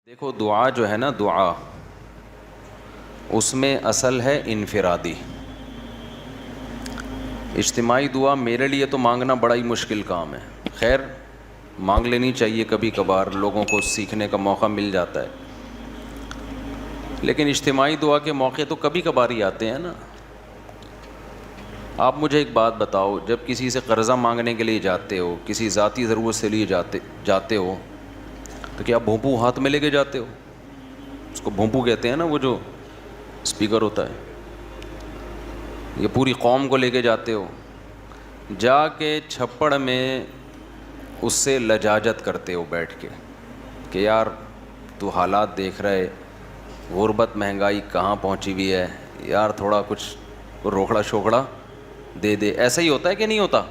دیکھو دعا جو ہے نا، دعا اس میں اصل ہے انفرادی. اجتماعی دعا میرے لیے تو مانگنا بڑا ہی مشکل کام ہے. خیر مانگ لینی چاہیے، کبھی کبھار لوگوں کو سیکھنے کا موقع مل جاتا ہے. لیکن اجتماعی دعا کے موقع تو کبھی کبھار ہی آتے ہیں نا. آپ مجھے ایک بات بتاؤ، جب کسی سے قرضہ مانگنے کے لیے جاتے ہو، کسی ذاتی ضرورت سے لیے جاتے ہو، تو کیا بھونپو ہاتھ میں لے کے جاتے ہو؟ اس کو بھونپو کہتے ہیں نا، وہ جو اسپیکر ہوتا ہے. یہ پوری قوم کو لے کے جاتے ہو، جا کے چھپڑ میں اس سے لجاجت کرتے ہو بیٹھ کے کہ یار تو حالات دیکھ رہے، غربت مہنگائی کہاں پہنچی ہوئی ہے، یار تھوڑا کچھ روکڑا شوکڑا دے دے. ایسا ہی ہوتا ہے کہ نہیں ہوتا؟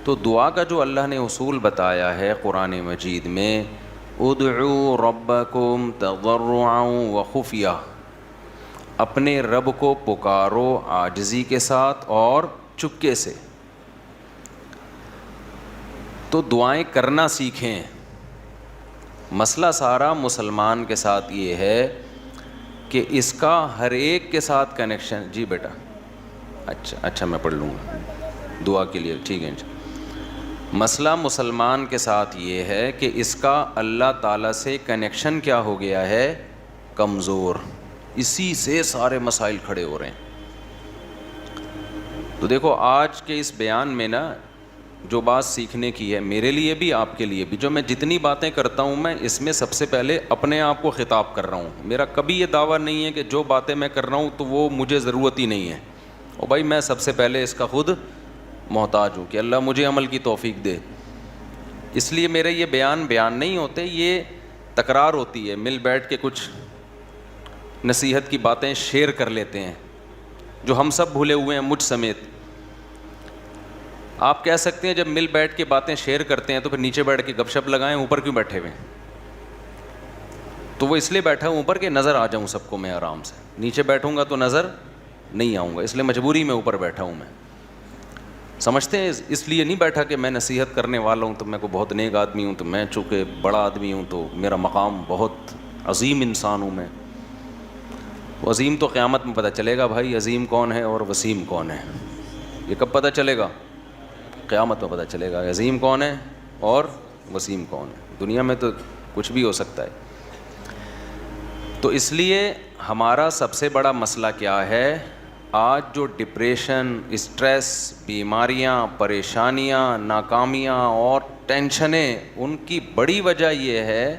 تو دعا کا جو اللہ نے اصول بتایا ہے قرآن مجید میں، ادعوا ربکم تضرعا وخفیہ، اپنے رب کو پکارو عاجزی کے ساتھ اور چپکے سے. تو دعائیں کرنا سیکھیں. مسئلہ سارا مسلمان کے ساتھ یہ ہے کہ اس کا ہر ایک کے ساتھ کنیکشن. جی بیٹا، اچھا میں پڑھ لوں گا دعا کے لیے، ٹھیک ہے. مسئلہ مسلمان کے ساتھ یہ ہے کہ اس کا اللہ تعالیٰ سے کنیکشن کیا ہو گیا ہے؟ کمزور. اسی سے سارے مسائل کھڑے ہو رہے ہیں. تو دیکھو آج کے اس بیان میں نا جو بات سیکھنے کی ہے، میرے لیے بھی آپ کے لیے بھی، جو میں جتنی باتیں کرتا ہوں میں اس میں سب سے پہلے اپنے آپ کو خطاب کر رہا ہوں. میرا کبھی یہ دعویٰ نہیں ہے کہ جو باتیں میں کر رہا ہوں تو وہ مجھے ضرورت ہی نہیں ہے. اور بھائی میں سب سے پہلے اس کا خود محتاج ہوں کہ اللہ مجھے عمل کی توفیق دے. اس لیے میرے یہ بیان نہیں ہوتے، یہ تکرار ہوتی ہے. مل بیٹھ کے کچھ نصیحت کی باتیں شیئر کر لیتے ہیں جو ہم سب بھولے ہوئے ہیں، مجھ سمیت. آپ کہہ سکتے ہیں جب مل بیٹھ کے باتیں شیئر کرتے ہیں تو پھر نیچے بیٹھ کے گپ شپ لگائیں، اوپر کیوں بیٹھے ہوئے؟ تو وہ اس لیے بیٹھا ہوں اوپر کہ نظر آ جاؤں سب کو میں آرام سے. نیچے بیٹھوں گا تو نظر نہیں آؤں گا، اس لیے مجبوری میں اوپر بیٹھا ہوں. میں سمجھتے ہیں اس لیے نہیں بیٹھا کہ میں نصیحت کرنے والا ہوں تو میں کو بہت نیک آدمی ہوں، تو میں چونکہ بڑا آدمی ہوں تو میرا مقام بہت عظیم انسان ہوں میں. عظیم تو قیامت میں پتہ چلے گا بھائی، عظیم کون ہے اور وسیم کون ہے. یہ کب پتہ چلے گا؟ قیامت میں پتہ چلے گا عظیم کون ہے اور وسیم کون ہے. دنیا میں تو کچھ بھی ہو سکتا ہے. تو اس لیے ہمارا سب سے بڑا مسئلہ کیا ہے آج؟ جو ڈپریشن، اسٹریس، بیماریاں، پریشانیاں، ناکامیاں اور ٹینشنیں، ان کی بڑی وجہ یہ ہے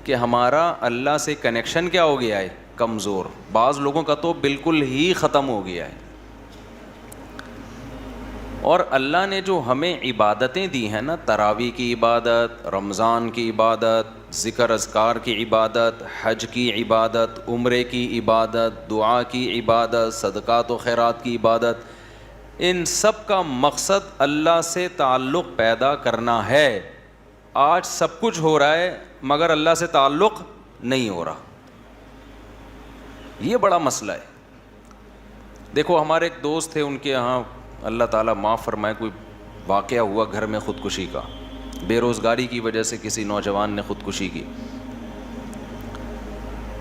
کہ ہمارا اللہ سے کنیکشن کیا ہو گیا ہے؟ کمزور. بعض لوگوں کا تو بالکل ہی ختم ہو گیا ہے. اور اللہ نے جو ہمیں عبادتیں دی ہیں نا، تراویح کی عبادت، رمضان کی عبادت، ذکر اذکار کی عبادت، حج کی عبادت، عمرے کی عبادت، دعا کی عبادت، صدقات و خیرات کی عبادت، ان سب کا مقصد اللہ سے تعلق پیدا کرنا ہے. آج سب کچھ ہو رہا ہے مگر اللہ سے تعلق نہیں ہو رہا. یہ بڑا مسئلہ ہے. دیکھو ہمارے ایک دوست تھے، ان کے یہاں اللہ تعالیٰ معاف فرمائے کوئی واقعہ ہوا گھر میں خودکشی کا. بے روزگاری کی وجہ سے کسی نوجوان نے خودکشی کی.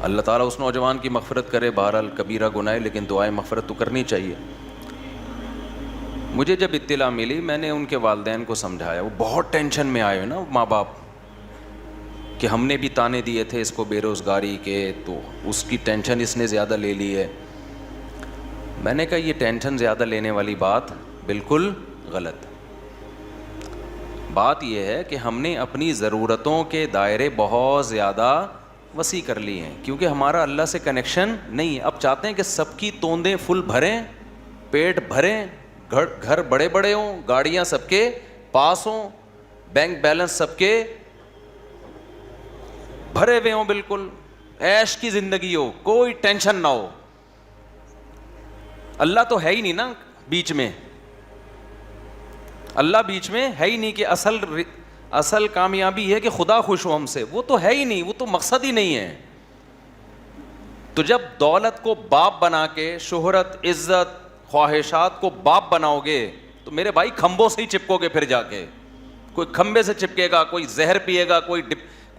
اللہ تعالیٰ اس نوجوان کی مغفرت کرے. بہرحال کبیرہ گناہ ہے لیکن دعائے مغفرت تو کرنی چاہیے. مجھے جب اطلاع ملی میں نے ان کے والدین کو سمجھایا. وہ بہت ٹینشن میں آئے نا ماں باپ کہ ہم نے بھی تانے دیے تھے اس کو بے روزگاری کے، تو اس کی ٹینشن اس نے زیادہ لے لی ہے. میں نے کہا یہ ٹینشن زیادہ لینے والی بات بالکل غلط. بات یہ ہے کہ ہم نے اپنی ضرورتوں کے دائرے بہت زیادہ وسیع کر لی ہیں کیونکہ ہمارا اللہ سے کنیکشن نہیں ہے. اب چاہتے ہیں کہ سب کی توندیں فل بھریں، پیٹ بھریں، گھر بڑے بڑے ہوں، گاڑیاں سب کے پاس ہوں، بینک بیلنس سب کے بھرے ہوئے ہوں، بالکل عیش کی زندگی ہو، کوئی ٹینشن نہ ہو. اللہ تو ہے ہی نہیں نا بیچ میں. اللہ بیچ میں ہے ہی نہیں کہ اصل کامیابی ہے کہ خدا خوش ہو ہم سے. وہ تو ہے ہی نہیں، وہ تو مقصد ہی نہیں ہے. تو جب دولت کو باپ بنا کے، شہرت، عزت، خواہشات کو باپ بناؤ گے تو میرے بھائی کھمبوں سے ہی چپکو گے. پھر جا کے کوئی کھمبے سے چپکے گا، کوئی زہر پیے گا، کوئی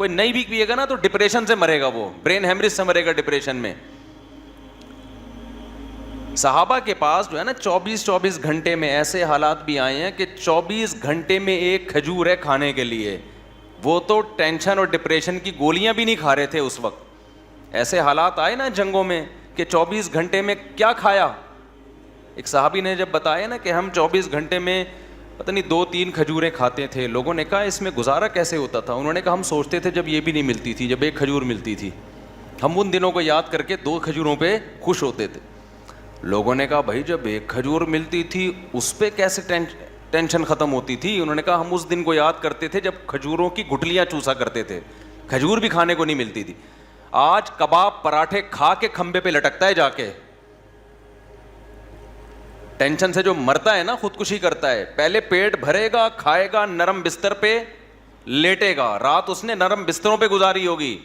کوئی نہیں بھی پیے گا نا تو ڈپریشن سے مرے گا, وہ برین ہیمریج سے مرے گا ڈپریشن میں. صحابہ کے پاس جو ہے نا 24 گھنٹے میں ایسے حالات بھی آئے ہیں کہ 24 گھنٹے میں ایک کھجور ہے کھانے کے لیے. وہ تو ٹینشن اور ڈپریشن کی گولیاں بھی نہیں کھا رہے تھے اس وقت. ایسے حالات آئے نا جنگوں میں کہ 24 گھنٹے میں کیا کھایا. ایک صحابی نے جب بتایا نا کہ ہم 24 گھنٹے میں پتہ نہیں 2-3 کھجوریں کھاتے تھے. لوگوں نے کہا اس میں گزارا کیسے ہوتا تھا؟ انہوں نے کہا ہم سوچتے تھے جب یہ بھی نہیں ملتی تھی, جب ایک کھجور ملتی تھی, ہم ان دنوں کو یاد کر کے 2 کھجوروں پہ خوش ہوتے تھے. لوگوں نے کہا بھائی جب ایک کھجور ملتی تھی اس پہ کیسے ٹینشن ختم ہوتی تھی؟ انہوں نے کہا ہم اس دن کو یاد کرتے تھے جب کھجوروں کی گٹلیاں چوسا کرتے تھے, کھجور بھی کھانے کو نہیں ملتی تھی. آج کباب پراٹھے کھا کے کھمبے پہ لٹکتا ہے جا کے. ٹینشن سے جو مرتا ہے نا خودکشی کرتا ہے. پہلے پیٹ بھرے گا, کھائے گا, نرم بستر پہ لیٹے گا, رات اس نے نرم بستروں پہ گزاری ہوگی.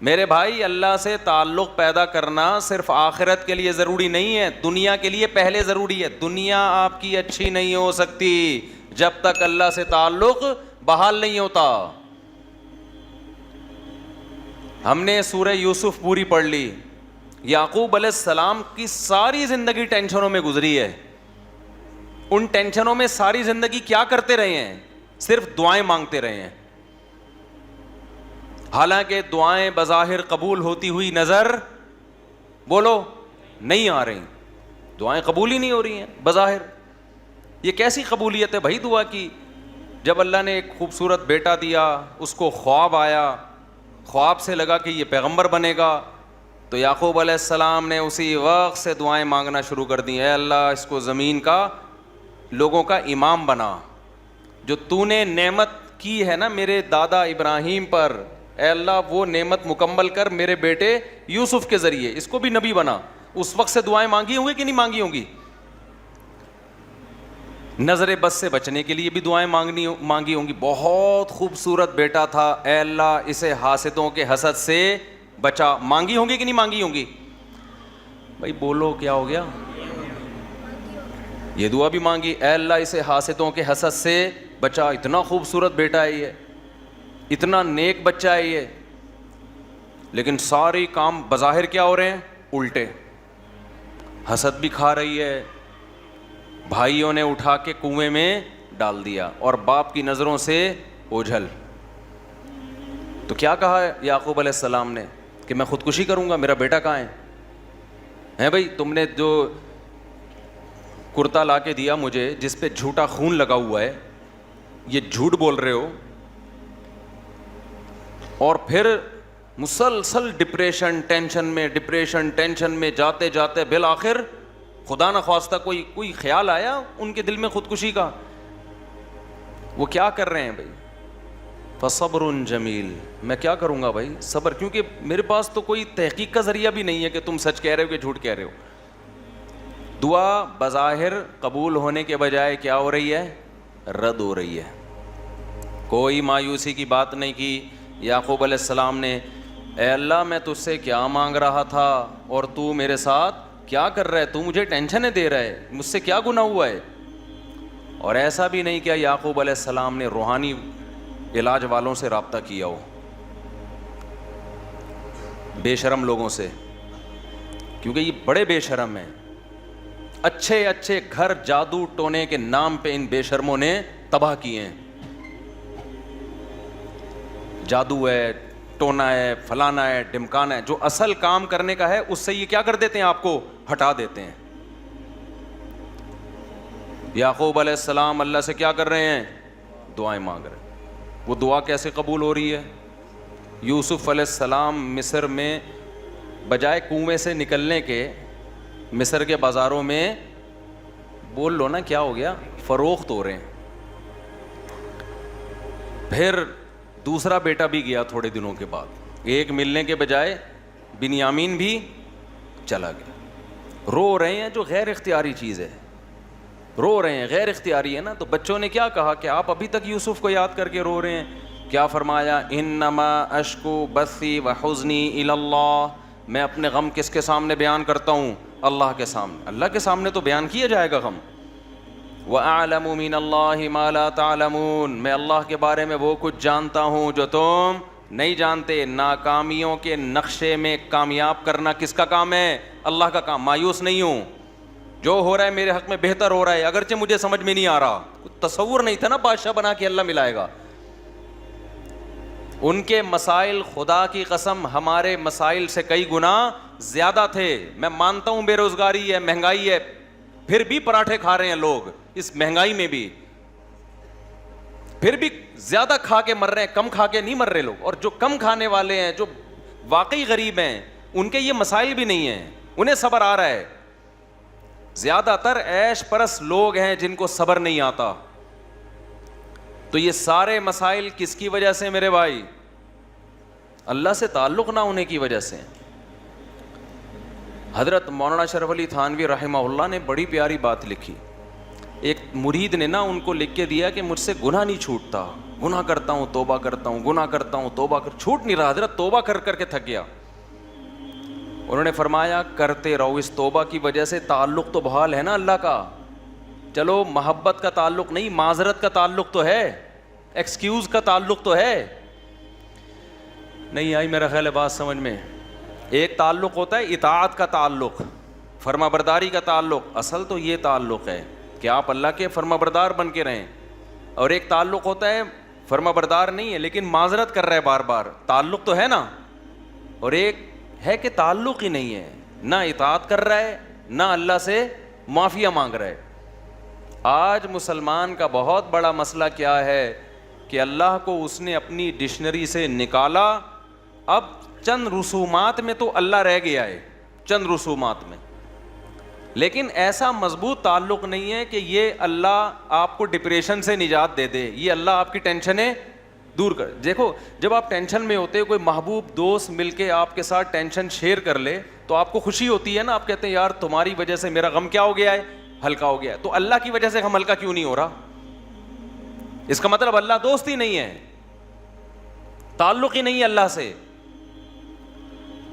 میرے بھائی اللہ سے تعلق پیدا کرنا صرف آخرت کے لیے ضروری نہیں ہے, دنیا کے لیے پہلے ضروری ہے. دنیا آپ کی اچھی نہیں ہو سکتی جب تک اللہ سے تعلق بحال نہیں ہوتا. ہم نے سورہ یوسف پوری پڑھ لی. یعقوب علیہ السلام کی ساری زندگی ٹینشنوں میں گزری ہے. ان ٹینشنوں میں ساری زندگی کیا کرتے رہے ہیں؟ صرف دعائیں مانگتے رہے ہیں. حالانکہ دعائیں بظاہر قبول ہوتی ہوئی نظر بولو نہیں آ رہی. دعائیں قبول ہی نہیں ہو رہی ہیں بظاہر. یہ کیسی قبولیت ہے بھائی دعا کی؟ جب اللہ نے ایک خوبصورت بیٹا دیا, اس کو خواب آیا, خواب سے لگا کہ یہ پیغمبر بنے گا, تو یعقوب علیہ السلام نے اسی وقت سے دعائیں مانگنا شروع کر دی. اے اللہ اس کو زمین کا لوگوں کا امام بنا. جو تو نے نعمت کی ہے نا میرے دادا ابراہیم پر, اے اللہ وہ نعمت مکمل کر میرے بیٹے یوسف کے ذریعے, اس کو بھی نبی بنا. اس وقت سے دعائیں مانگی ہوں گی کہ نہیں مانگی ہوں گی؟ نظر بد سے بچنے کے لیے بھی دعائیں مانگی ہوں گی. بہت خوبصورت بیٹا تھا, اے اللہ اسے حاسدوں کے حسد سے بچا. مانگی ہوں گی کہ نہیں مانگی ہوں گی؟ بھائی بولو کیا ہو گیا؟ یہ دعا بھی مانگی, اے اللہ اسے حاسدوں کے حسد سے بچا. اتنا خوبصورت بیٹا ہے یہ, اتنا نیک بچہ ہے یہ, لیکن سارے کام بظاہر کیا ہو رہے ہیں؟ الٹے. حسد بھی کھا رہی ہے, بھائیوں نے اٹھا کے کنویں میں ڈال دیا, اور باپ کی نظروں سے اوجھل. تو کیا کہا یعقوب علیہ السلام نے کہ میں خودکشی کروں گا, میرا بیٹا کہاں ہے بھائی؟ تم نے جو کرتا لا کے دیا مجھے جس پہ جھوٹا خون لگا ہوا ہے, یہ جھوٹ بول رہے ہو, اور پھر مسلسل ڈپریشن ٹینشن میں جاتے جاتے بالآخر خدا نخواستہ کوئی خیال آیا ان کے دل میں خودکشی کا. وہ کیا کر رہے ہیں بھائی؟ فصبر جمیل. میں کیا کروں گا بھائی؟ صبر, کیونکہ میرے پاس تو کوئی تحقیق کا ذریعہ بھی نہیں ہے کہ تم سچ کہہ رہے ہو کہ جھوٹ کہہ رہے ہو. دعا بظاہر قبول ہونے کے بجائے کیا ہو رہی ہے؟ رد ہو رہی ہے. کوئی مایوسی کی بات نہیں کی یعقوب علیہ السلام نے. اے اللہ میں تجھ سے کیا مانگ رہا تھا اور تو میرے ساتھ کیا کر رہا ہے؟ تو مجھے ٹینشنیں دے رہا ہے, مجھ سے کیا گناہ ہوا ہے؟ اور ایسا بھی نہیں کیا یعقوب علیہ السلام نے روحانی علاج والوں سے رابطہ کیا ہو, بے شرم لوگوں سے, کیونکہ یہ بڑے بے شرم ہیں. اچھے اچھے گھر جادو ٹونے کے نام پہ ان بے شرموں نے تباہ کیے ہیں. جادو ہے, ٹونا ہے, فلانا ہے, ڈمکانا ہے, جو اصل کام کرنے کا ہے اس سے یہ کیا کر دیتے ہیں؟ آپ کو ہٹا دیتے ہیں. یعقوب علیہ السلام اللہ سے کیا کر رہے ہیں؟ دعائیں مانگ رہے ہیں. وہ دعا کیسے قبول ہو رہی ہے؟ یوسف علیہ السلام مصر میں بجائے کنویں سے نکلنے کے مصر کے بازاروں میں بول لو نا کیا ہو گیا؟ فروخت ہو رہے ہیں. پھر دوسرا بیٹا بھی گیا تھوڑے دنوں کے بعد, ایک ملنے کے بجائے بنیامین بھی چلا گیا. رو رہے ہیں, جو غیر اختیاری چیز ہے, رو رہے ہیں, غیر اختیاری ہے نا. تو بچوں نے کیا کہا کہ آپ ابھی تک یوسف کو یاد کر کے رو رہے ہیں؟ کیا فرمایا؟ انما اشکو بثی وحزنی الی اللہ. میں اپنے غم کس کے سامنے بیان کرتا ہوں؟ اللہ کے سامنے. اللہ کے سامنے تو بیان کیا جائے گا غم. وَأَعْلَمُ مِنَ اللَّهِ مَا لَا تَعْلَمُونَ، میں اللہ کے بارے میں وہ کچھ جانتا ہوں جو تم نہیں جانتے۔ ناکامیوں کے نقشے میں کامیاب کرنا کس کا کام ہے؟ اللہ کا کام۔ مایوس نہیں ہوں، جو ہو رہا ہے میرے حق میں بہتر ہو رہا ہے، اگرچہ مجھے سمجھ میں نہیں آ رہا۔ تصور نہیں تھا نا بادشاہ بنا کے اللہ ملائے گا۔ ان کے مسائل خدا کی قسم ہمارے مسائل سے کئی گنا زیادہ تھے۔ میں مانتا ہوں بے روزگاری ہے، مہنگائی ہے، پھر بھی پراٹھے کھا رہے ہیں لوگ اس مہنگائی میں بھی، پھر بھی زیادہ کھا کے مر رہے ہیں، کم کھا کے نہیں مر رہے لوگ۔ اور جو کم کھانے والے ہیں، جو واقعی غریب ہیں، ان کے یہ مسائل بھی نہیں ہیں، انہیں صبر آ رہا ہے۔ زیادہ تر عیش پرست لوگ ہیں جن کو صبر نہیں آتا۔ تو یہ سارے مسائل کس کی وجہ سے میرے بھائی؟ اللہ سے تعلق نہ ہونے کی وجہ سے۔ حضرت مولانا شرف علی تھانوی رحمہ اللہ نے بڑی پیاری بات لکھی۔ ایک مرید نے نا ان کو لکھ کے دیا کہ مجھ سے گناہ نہیں چھوٹتا، گناہ کرتا ہوں توبہ کرتا ہوں، گناہ کرتا ہوں توبہ چھوٹ نہیں رہا حضرت، توبہ کر کر کے تھک گیا۔ انہوں نے فرمایا کرتے رہو، اس توبہ کی وجہ سے تعلق تو بحال ہے نا اللہ کا۔ چلو محبت کا تعلق نہیں، معذرت کا تعلق تو ہے، ایکسکیوز کا تعلق تو ہے۔ نہیں آئی میرا خیال ہے بات سمجھ میں۔ ایک تعلق ہوتا ہے اطاعت کا تعلق، فرما برداری کا تعلق، اصل تو یہ تعلق ہے کہ آپ اللہ کے فرما بردار بن کے رہیں۔ اور ایک تعلق ہوتا ہے فرما بردار نہیں ہے لیکن معذرت کر رہا ہے بار بار، تعلق تو ہے نا۔ اور ایک ہے کہ تعلق ہی نہیں ہے، نہ اطاعت کر رہا ہے نہ اللہ سے معافیہ مانگ رہا ہے۔ آج مسلمان کا بہت بڑا مسئلہ کیا ہے کہ اللہ کو اس نے اپنی ڈکشنری سے نکالا، اب چند رسومات میں تو اللہ رہ گیا ہے، چند رسومات میں، لیکن ایسا مضبوط تعلق نہیں ہے کہ یہ اللہ آپ کو ڈپریشن سے نجات دے دے، یہ اللہ آپ کی ٹینشنیں دور کر۔ دیکھو جب آپ ٹینشن میں ہوتے، کوئی محبوب دوست مل کے آپ کے ساتھ ٹینشن شیئر کر لے تو آپ کو خوشی ہوتی ہے نا، آپ کہتے ہیں یار تمہاری وجہ سے میرا غم کیا ہو گیا ہے؟ ہلکا ہو گیا ہے۔ تو اللہ کی وجہ سے غم ہلکا کیوں نہیں ہو رہا؟ اس کا مطلب اللہ دوست ہی نہیں ہے، تعلق ہی نہیں ہے اللہ سے۔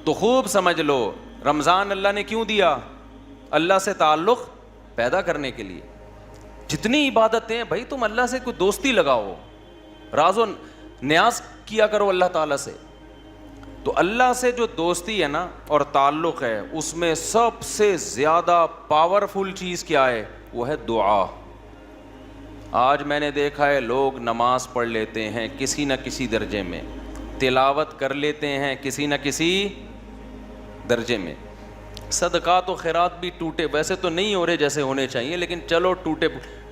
تو خوب سمجھ لو رمضان اللہ نے کیوں دیا؟ اللہ سے تعلق پیدا کرنے کے لیے۔ جتنی عبادتیں ہیں بھائی تم اللہ سے کوئی دوستی لگاؤ، راز و نیاز کیا کرو اللہ تعالیٰ سے۔ تو اللہ سے جو دوستی ہے نا اور تعلق ہے، اس میں سب سے زیادہ پاورفل چیز کیا ہے؟ وہ ہے دعا۔ آج میں نے دیکھا ہے لوگ نماز پڑھ لیتے ہیں کسی نہ کسی درجے میں، تلاوت کر لیتے ہیں کسی نہ کسی درجے میں، صدقات و خیرات بھی ٹوٹے ویسے تو نہیں ہو رہے جیسے ہونے چاہیے، لیکن چلو ٹوٹے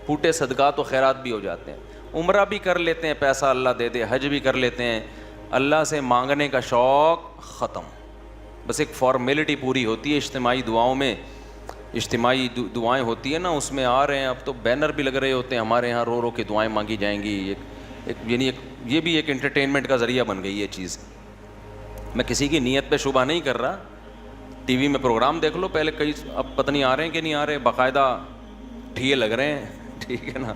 پھوٹے صدقات و خیرات بھی ہو جاتے ہیں، عمرہ بھی کر لیتے ہیں پیسہ اللہ دے دے، حج بھی کر لیتے ہیں، اللہ سے مانگنے کا شوق ختم، بس ایک فارمیلٹی پوری ہوتی ہے اجتماعی دعاؤں میں، اجتماعی دعائیں ہوتی ہیں نا اس میں آ رہے ہیں، اب تو بینر بھی لگ رہے ہوتے ہیں ہمارے ہاں، رو رو کے دعائیں مانگی جائیں گی، یعنی یہ بھی ایک انٹرٹینمنٹ کا ذریعہ بن گئی یہ چیز۔ میں کسی کی نیت پہ شبہ نہیں کر رہا، ٹی وی میں پروگرام دیکھ لو پہلے، کئی اب پتہ نہیں آ رہے ہیں کہ نہیں آ رہے، باقاعدہ ٹھیے لگ رہے ہیں، ٹھیک ہے نا،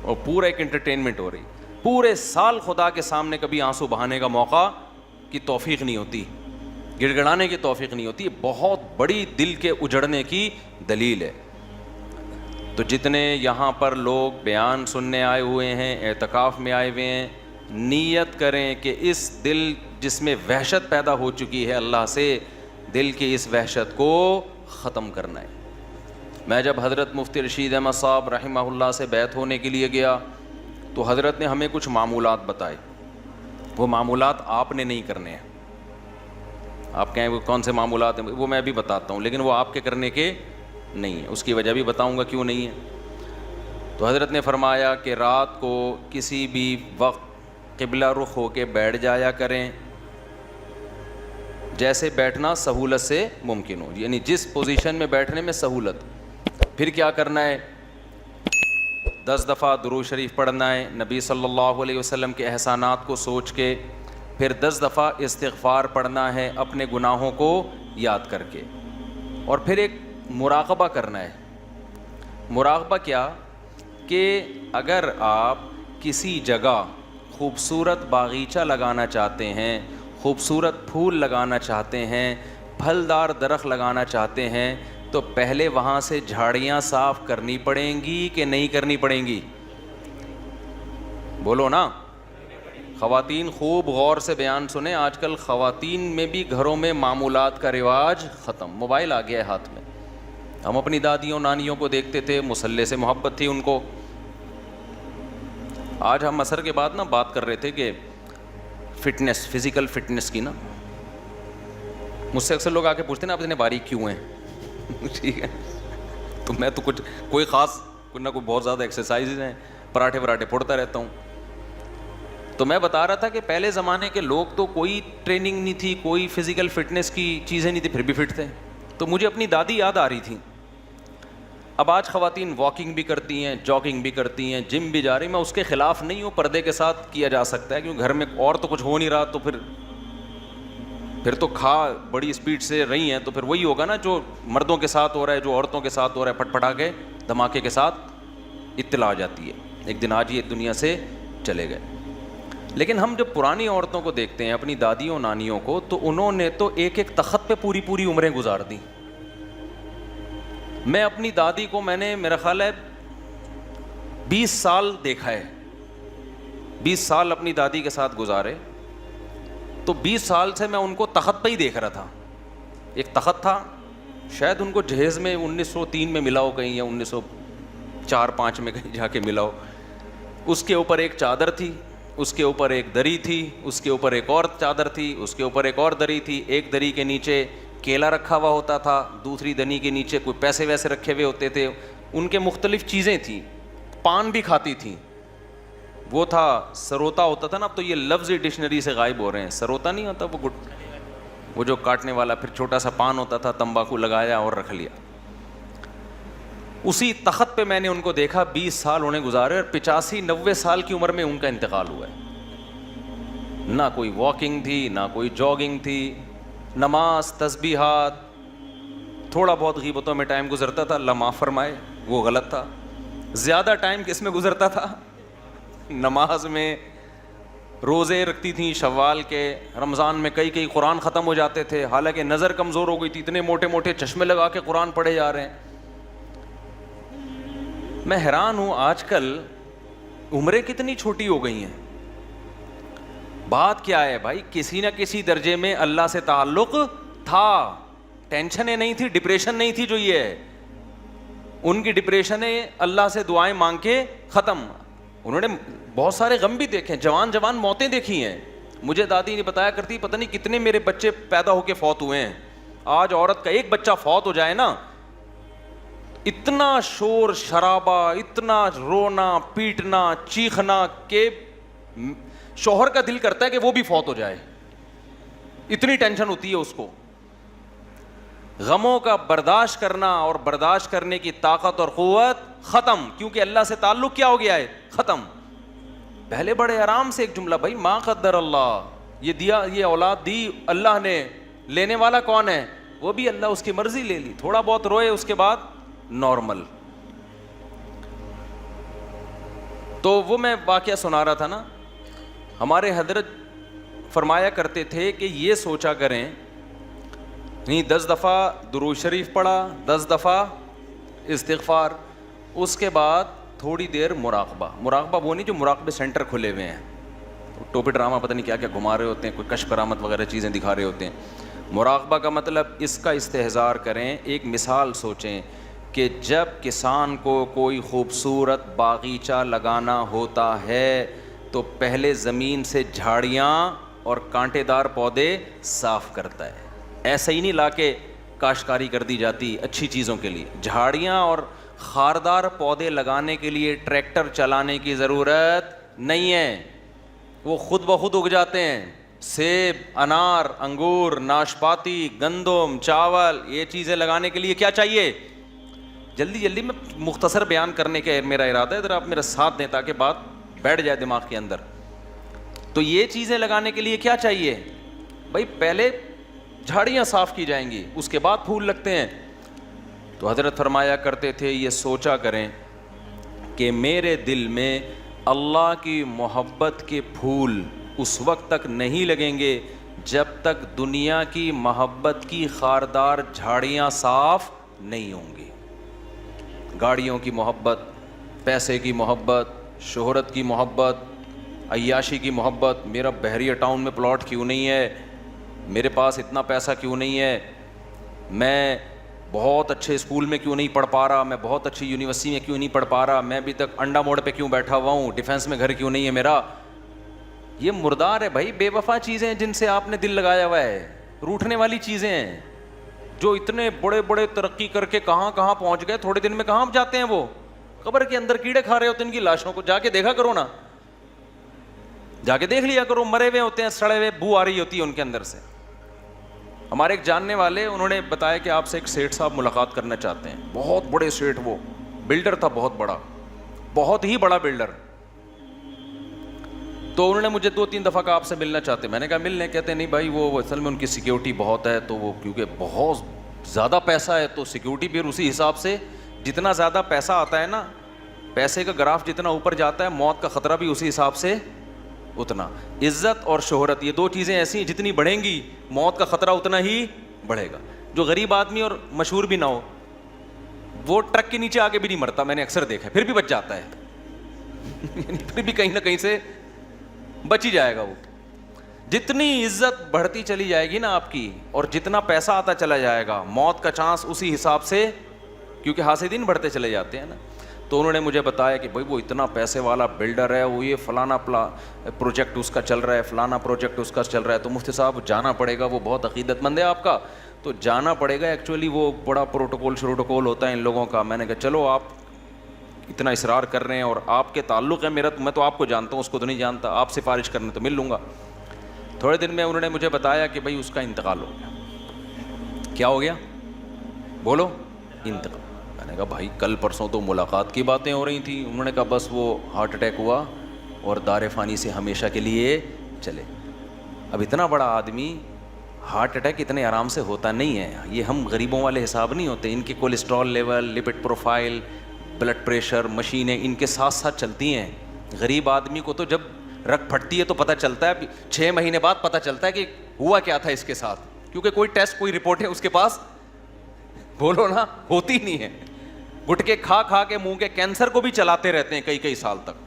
اور پورا ایک انٹرٹینمنٹ ہو رہی۔ پورے سال خدا کے سامنے کبھی آنسو بہانے کا موقع کی توفیق نہیں ہوتی، گڑ گڑانے کی توفیق نہیں ہوتی، بہت بڑی دل کے اجڑنے کی دلیل ہے۔ تو جتنے یہاں پر لوگ بیان سننے آئے ہوئے ہیں، اعتکاف میں آئے ہوئے ہیں، نیت کریں کہ اس دل جس میں وحشت پیدا ہو چکی ہے اللہ سے، دل کی اس وحشت کو ختم کرنا ہے۔ میں جب حضرت مفتی رشید احمد صاحب رحمہ اللہ سے بیعت ہونے کے لیے گیا تو حضرت نے ہمیں کچھ معمولات بتائے، وہ معمولات آپ نے نہیں کرنے ہیں۔ آپ کہیں وہ کون سے معمولات ہیں؟ وہ میں بھی بتاتا ہوں، لیکن وہ آپ کے کرنے کے نہیں ہیں، اس کی وجہ بھی بتاؤں گا کیوں نہیں ہے۔ تو حضرت نے فرمایا کہ رات کو کسی بھی وقت قبلہ رخ ہو کے بیٹھ جایا کریں، جیسے بیٹھنا سہولت سے ممکن ہو، یعنی جس پوزیشن میں بیٹھنے میں سہولت۔ پھر کیا کرنا ہے؟ 10 دفعہ درود شریف پڑھنا ہے نبی صلی اللہ علیہ وسلم کے احسانات کو سوچ کے، پھر 10 دفعہ استغفار پڑھنا ہے اپنے گناہوں کو یاد کر کے، اور پھر ایک مراقبہ کرنا ہے۔ مراقبہ کیا؟ کہ اگر آپ کسی جگہ خوبصورت باغیچہ لگانا چاہتے ہیں، خوبصورت پھول لگانا چاہتے ہیں، پھلدار درخت لگانا چاہتے ہیں، تو پہلے وہاں سے جھاڑیاں صاف کرنی پڑیں گی کہ نہیں کرنی پڑیں گی؟ بولو نا. خواتین خوب غور سے بیان سنیں. آج کل خواتین میں بھی گھروں میں معمولات کا رواج ختم. موبائل آ گیا ہے ہاتھ میں. ہم اپنی دادیوں نانیوں کو دیکھتے تھے, مصلے سے محبت تھی ان کو. آج ہم عصر کے بعد نا بات کر رہے تھے کہ فٹنس, فزیکل فٹنس کی نا. مجھ سے اکثر لوگ آ کے پوچھتے ہیں نا آپ اتنے باریک کیوں ہیں. ٹھیک ہے, تو میں تو کچھ کوئی خاص کوئی نہ کوئی بہت زیادہ ایکسرسائز ہیں, پراٹھے وراٹھے پھوڑتا رہتا ہوں. تو میں بتا رہا تھا کہ پہلے زمانے کے لوگ تو کوئی ٹریننگ نہیں تھی, کوئی فزیکل فٹنس کی چیزیں نہیں تھی, پھر بھی فٹ تھے. تو مجھے اپنی دادی یاد آ رہی تھی. اب آج خواتین واکنگ بھی کرتی ہیں, جاگنگ بھی کرتی ہیں, جم بھی جا رہی. میں اس کے خلاف نہیں ہوں, پردے کے ساتھ کیا جا سکتا ہے, کیونکہ گھر میں اور تو کچھ ہو نہیں رہا, تو پھر تو کھا بڑی اسپیڈ سے رہی ہیں, تو پھر وہی ہوگا نا جو مردوں کے ساتھ ہو رہا ہے, جو عورتوں کے ساتھ ہو رہا ہے, پھٹ پٹا کے دھماکے کے ساتھ اطلاع آ جاتی ہے. ایک دن آج یہ دنیا سے چلے گئے. لیکن ہم جب پرانی عورتوں کو دیکھتے ہیں, اپنی دادیوں نانیوں کو, تو انہوں نے تو ایک ایک تخت پہ پوری پوری عمریں گزار دیں. میں اپنی دادی کو میں نے میرا خیال ہے 20 سال دیکھا ہے, 20 سال اپنی دادی کے ساتھ گزارے. تو 20 سال سے میں ان کو تخت پہ ہی دیکھ رہا تھا. ایک تخت تھا, شاید ان کو جہیز میں 1903 میں ملا ہو کہیں, یا 1904-05 میں کہیں جا کے ملا ہو. اس کے اوپر ایک چادر تھی, اس کے اوپر ایک دری تھی, اس کے اوپر ایک اور چادر تھی, اس کے اوپر ایک اور دری تھی. ایک دری کے نیچے کیلا رکھا ہوا ہوتا تھا, دوسری دری کے نیچے کوئی پیسے ویسے رکھے ہوئے ہوتے تھے. ان کے مختلف چیزیں تھیں. پان بھی کھاتی تھیں. وہ تھا سروتا ہوتا تھا نا, اب تو یہ لفظ ڈکشنری سے غائب ہو رہے ہیں. سروتا نہیں ہوتا وہ جو کاٹنے والا, پھر چھوٹا سا پان ہوتا تھا, تمباکو لگایا اور رکھ لیا. اسی تخت پہ میں نے ان کو دیکھا. 20 سال انہیں گزارے, اور 85-90 سال کی عمر میں ان کا انتقال ہوا ہے. نہ کوئی واکنگ تھی, نہ کوئی جاگنگ تھی, نماز, تسبیحات, تھوڑا بہت غیبتوں میں ٹائم گزرتا تھا, اللہ معاف فرمائے وہ غلط تھا. زیادہ ٹائم کس میں گزرتا تھا؟ نماز میں. روزے رکھتی تھیں شوال کے, رمضان میں کئی قرآن ختم ہو جاتے تھے, حالانکہ نظر کمزور ہو گئی تھی, اتنے موٹے موٹے چشمے لگا کے قرآن پڑھے جا رہے ہیں. میں حیران ہوں آج کل عمریں کتنی چھوٹی ہو گئی ہیں. بات کیا ہے بھائی؟ کسی نہ کسی درجے میں اللہ سے تعلق تھا, ٹینشنیں نہیں تھی, ڈپریشن نہیں تھی جو یہ ہے. ان کی ڈپریشنیں اللہ سے دعائیں مانگ کے ختم. انہوں نے بہت سارے غم بھی دیکھے, جوان موتیں دیکھی ہیں. مجھے دادی نے بتایا کرتی, پتہ نہیں کتنے میرے بچے پیدا ہو کے فوت ہوئے ہیں. آج عورت کا ایک بچہ فوت ہو جائے نا, اتنا شور شرابہ, اتنا رونا پیٹنا چیخنا کہ شوہر کا دل کرتا ہے کہ وہ بھی فوت ہو جائے. اتنی ٹینشن ہوتی ہے اس کو. غموں کا برداشت کرنا اور برداشت کرنے کی طاقت اور قوت ختم, کیونکہ اللہ سے تعلق کیا ہو گیا ہے؟ ختم. پہلے بڑے آرام سے ایک جملہ, بھائی ما قدر اللہ, یہ دیا, یہ اولاد دی اللہ نے, لینے والا کون ہے؟ وہ بھی اللہ, اس کی مرضی لے لی. تھوڑا بہت روئے, اس کے بعد نارمل. تو وہ میں واقعہ سنا رہا تھا نا, ہمارے حضرت فرمایا کرتے تھے کہ یہ سوچا کریں, نہیں 10 دفعہ درود شریف پڑھا, 10 دفعہ استغفار, اس کے بعد تھوڑی دیر مراقبہ. مراقبہ وہ نہیں جو مراقبے سینٹر کھلے ہوئے ہیں, ٹوپی ڈرامہ پتہ نہیں کیا کیا گھما رہے ہوتے ہیں, کوئی کشف کرامت وغیرہ چیزیں دکھا رہے ہوتے ہیں. مراقبہ کا مطلب اس کا استحضار کریں. ایک مثال سوچیں کہ جب کسان کو کوئی خوبصورت باغیچہ لگانا ہوتا ہے تو پہلے زمین سے جھاڑیاں اور کانٹے دار پودے صاف کرتا ہے. ایسا ہی نہیں لا کے کاشتکاری کر دی جاتی اچھی چیزوں کے لیے. جھاڑیاں اور خاردار پودے لگانے کے لیے ٹریکٹر چلانے کی ضرورت نہیں ہے, وہ خود بخود اگ جاتے ہیں. سیب, انار, انگور, ناشپاتی, گندم, چاول, یہ چیزیں لگانے کے لیے کیا چاہیے؟ جلدی میں مختصر بیان کرنے کا میرا ارادہ ہے, ذرا آپ میرا ساتھ دیں تاکہ بات بیٹھ جائے دماغ کے اندر. تو یہ چیزیں لگانے کے لیے کیا چاہیے بھائی؟ پہلے جھاڑیاں صاف کی جائیں گی, اس کے بعد پھول لگتے ہیں. تو حضرت فرمایا کرتے تھے, یہ سوچا کریں کہ میرے دل میں اللہ کی محبت کے پھول اس وقت تک نہیں لگیں گے جب تک دنیا کی محبت کی خاردار جھاڑیاں صاف نہیں ہوں گی. گاڑیوں کی محبت, پیسے کی محبت, شہرت کی محبت, عیاشی کی محبت, میرا بحریہ ٹاؤن میں پلاٹ کیوں نہیں ہے, میرے پاس اتنا پیسہ کیوں نہیں ہے, میں بہت اچھے اسکول میں کیوں نہیں پڑھ پا رہا, میں بہت اچھی یونیورسٹی میں کیوں نہیں پڑھ پا رہا, میں ابھی تک انڈا موڑ پہ کیوں بیٹھا ہوا ہوں, ڈیفینس میں گھر کیوں نہیں ہے میرا. یہ مردار ہے بھائی, بے وفا چیزیں ہیں جن سے آپ نے دل لگایا ہوا ہے, روٹھنے والی چیزیں ہیں. جو اتنے بڑے بڑے ترقی کر کے کہاں کہاں پہنچ گئے, تھوڑے دن میں کہاں جاتے ہیں وہ, قبر کے اندر کیڑے کھا رہے ہوتے ہیں ان کی لاشوں کو. جا کے دیکھا کرو نا, جا کے دیکھ لیا کرو, مرے ہوئے ہوتے ہیں, سڑے ہوئے, بو آ رہی ہوتی ہے ان کے اندر سے. ہمارے ایک جاننے والے, انہوں نے بتایا کہ آپ سے ایک سیٹھ صاحب ملاقات کرنا چاہتے ہیں. بہت بڑے سیٹھ, وہ بلڈر تھا, بہت بڑا, بہت ہی بڑا بلڈر. تو انہوں نے مجھے 2-3 دفعہ کہا آپ سے ملنا چاہتے ہیں. میں نے کہا ملنے, کہتے نہیں بھائی وہ اصل میں ان کی سیکیورٹی بہت ہے, تو وہ کیونکہ بہت زیادہ پیسہ ہے تو سیکیورٹی پھر اسی حساب سے, جتنا زیادہ پیسہ آتا ہے نا, پیسے کا گراف جتنا اوپر جاتا ہے, موت کا خطرہ بھی اسی حساب سے اتنا. عزت اور شہرت, یہ 2 چیزیں ایسی ہیں جتنی بڑھیں گی موت کا خطرہ اتنا ہی بڑھے گا. جو غریب آدمی اور مشہور بھی نہ ہو, وہ ٹرک کے نیچے آگے بھی نہیں مرتا, میں نے اکثر دیکھا, پھر بھی بچ جاتا ہے. پھر بھی کہیں نہ کہیں سے بچ ہی جائے گا وہ. جتنی عزت بڑھتی چلی جائے گی نا آپ کی, اور جتنا پیسہ آتا چلا جائے گا, موت کا چانس اسی حساب سے, کیونکہ حاسدین بڑھتے چلے جاتے ہیں نا. تو انہوں نے مجھے بتایا کہ بھائی وہ اتنا پیسے والا بلڈر ہے, وہ یہ فلانا پروجیکٹ اس کا چل رہا ہے, فلانا پروجیکٹ اس کا چل رہا ہے, تو مفتی صاحب جانا پڑے گا, وہ بہت عقیدت مند ہے آپ کا, تو جانا پڑے گا. ایکچولی وہ بڑا پروٹوکول ہوتا ہے ان لوگوں کا. میں نے کہا چلو آپ اتنا اصرار کر رہے ہیں اور آپ کے تعلق ہے میرا, میں تو آپ کو جانتا ہوں, اس کو تو نہیں جانتا, آپ سفارش کرنے تو مل لوں گا. تھوڑے دن میں انہوں نے مجھے بتایا کہ بھائی اس کا انتقال ہو گیا. کیا ہو گیا بولو؟ انتقال. میں نے کہا بھائی کل پرسوں تو ملاقات کی باتیں ہو رہی تھیں. انہوں نے کہا بس وہ ہارٹ اٹیک ہوا اور دار فانی سے ہمیشہ کے لیے چلے. اب اتنا بڑا آدمی, ہارٹ اٹیک اتنے آرام سے ہوتا نہیں ہے. یہ ہم غریبوں والے حساب نہیں ہوتے. ان کے cholesterol level, lipid profile, blood pressure, مشینیں ان کے ساتھ ساتھ چلتی ہیں. غریب آدمی کو تو جب رگ پھٹتی ہے تو پتہ چلتا ہے, 6 مہینے بعد پتہ چلتا ہے کہ ہوا کیا تھا اس کے ساتھ, کیونکہ کوئی ٹیسٹ, کوئی رپورٹ ہے اس کے پاس, بولو نا, ہوتی نہیں ہے. گٹکے کھا کھا کے منہ کے کینسر کو بھی چلاتے رہتے ہیں کئی سال تک.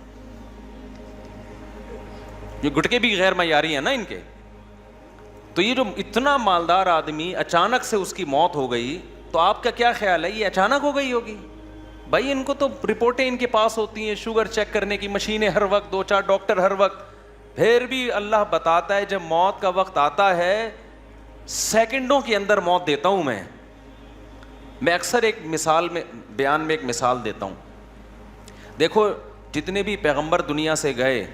یہ گٹکے بھی غیر معیاری ہیں نا ان کے. تو یہ جو اتنا مالدار آدمی, اچانک سے اس کی موت ہو گئی, تو آپ کا کیا خیال ہے, یہ اچانک ہو گئی ہوگی؟ بھائی ان کو تو رپورٹیں ان کے پاس ہوتی ہیں, شوگر چیک کرنے کی مشینیں ہر وقت, 2-4 ڈاکٹر ہر وقت. پھر بھی اللہ بتاتا ہے جب موت کا وقت آتا ہے, سیکنڈوں کے اندر موت دیتا ہوں میں. میں اکثر ایک مثال میں, بیان میں ایک مثال دیتا ہوں. دیکھو جتنے بھی پیغمبر دنیا سے گئے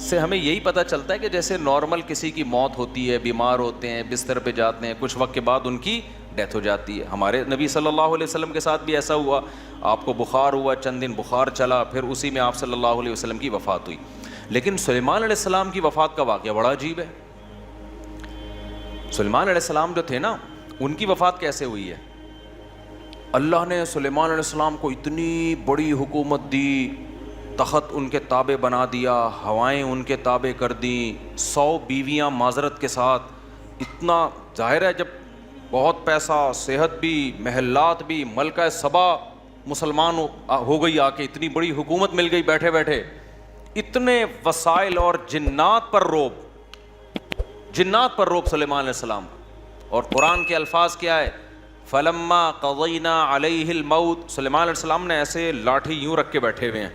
سے ہمیں یہی پتہ چلتا ہے کہ جیسے نارمل کسی کی موت ہوتی ہے, بیمار ہوتے ہیں, بستر پہ جاتے ہیں, کچھ وقت کے بعد ان کی ڈیتھ ہو جاتی ہے. ہمارے نبی صلی اللہ علیہ وسلم کے ساتھ بھی ایسا ہوا. آپ کو بخار ہوا, چند دن بخار چلا, پھر اسی میں آپ صلی اللہ علیہ وسلم کی وفات ہوئی. لیکن سلیمان علیہ السلام کی وفات کا واقعہ بڑا عجیب ہے. سلیمان علیہ السلام جو تھے نا, ان کی وفات کیسے ہوئی ہے؟ اللہ نے سلیمان علیہ السلام کو اتنی بڑی حکومت دی, تخت ان کے تابع بنا دیا, ہوائیں ان کے تابع کر دیں, 100 بیویاں معذرت کے ساتھ. اتنا ظاہر ہے جب بہت پیسہ, صحت بھی, محلات بھی, ملکہ سبا مسلمان ہو گئی, آ کے اتنی بڑی حکومت مل گئی بیٹھے بیٹھے, اتنے وسائل, اور جنات پر روب, جنات پر روب سلیمان علیہ السلام. اور قرآن کے الفاظ کیا ہے؟ فلما قضینا علیہ الموت. سلیمان علیہ السلام نے ایسے لاٹھی یوں رکھ کے بیٹھے ہوئے ہیں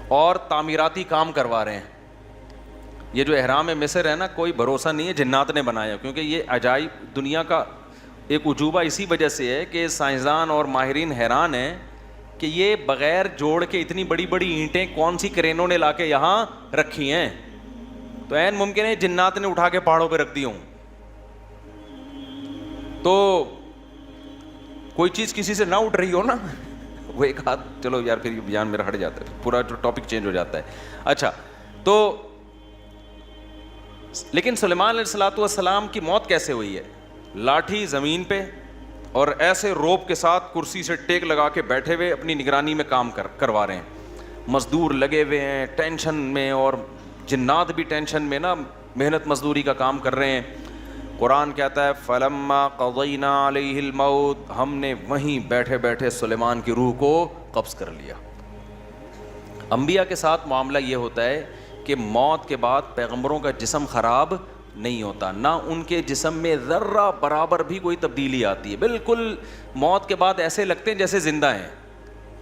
اور تعمیراتی کام کروا رہے ہیں. یہ جو احرام مصر ہے نا, کوئی بھروسہ نہیں ہے جنات نے بنایا, کیونکہ یہ عجائب دنیا کا ایک عجوبہ اسی وجہ سے ہے کہ سائنسدان اور ماہرین حیران ہیں کہ یہ بغیر جوڑ کے اتنی بڑی بڑی اینٹیں کون سی کرینوں نے لا کے یہاں رکھی ہیں. تو عین ممکن ہے جنات نے اٹھا کے پہاڑوں پہ رکھ دی ہوں. تو کوئی چیز کسی سے نہ اٹھ رہی ہو نا, وہ ایک ہاتھ, چلو یار پھر یہ بیان میرا ہٹ جاتا ہے, پورا جو ٹاپک چینج ہو جاتا ہے. اچھا, تو لیکن سلیمان علیہ السلام کی موت کیسے ہوئی ہے؟ لاٹھی زمین پہ اور ایسے روپ کے ساتھ کرسی سے ٹیک لگا کے بیٹھے ہوئے اپنی نگرانی میں کام کروا رہے ہیں. مزدور لگے ہوئے ہیں ٹینشن میں, اور جنات بھی ٹینشن میں نا, محنت مزدوری کا کام کر رہے ہیں. قرآن کہتا ہے فلما قضینا علیہ الموت، ہم نے وہیں بیٹھے بیٹھے سلیمان کی روح کو قبض کر لیا۔ انبیاء کے ساتھ معاملہ یہ ہوتا ہے کہ موت کے بعد پیغمبروں کا جسم خراب نہیں ہوتا، نہ ان کے جسم میں ذرہ برابر بھی کوئی تبدیلی آتی ہے، بالکل موت کے بعد ایسے لگتے ہیں جیسے زندہ ہیں،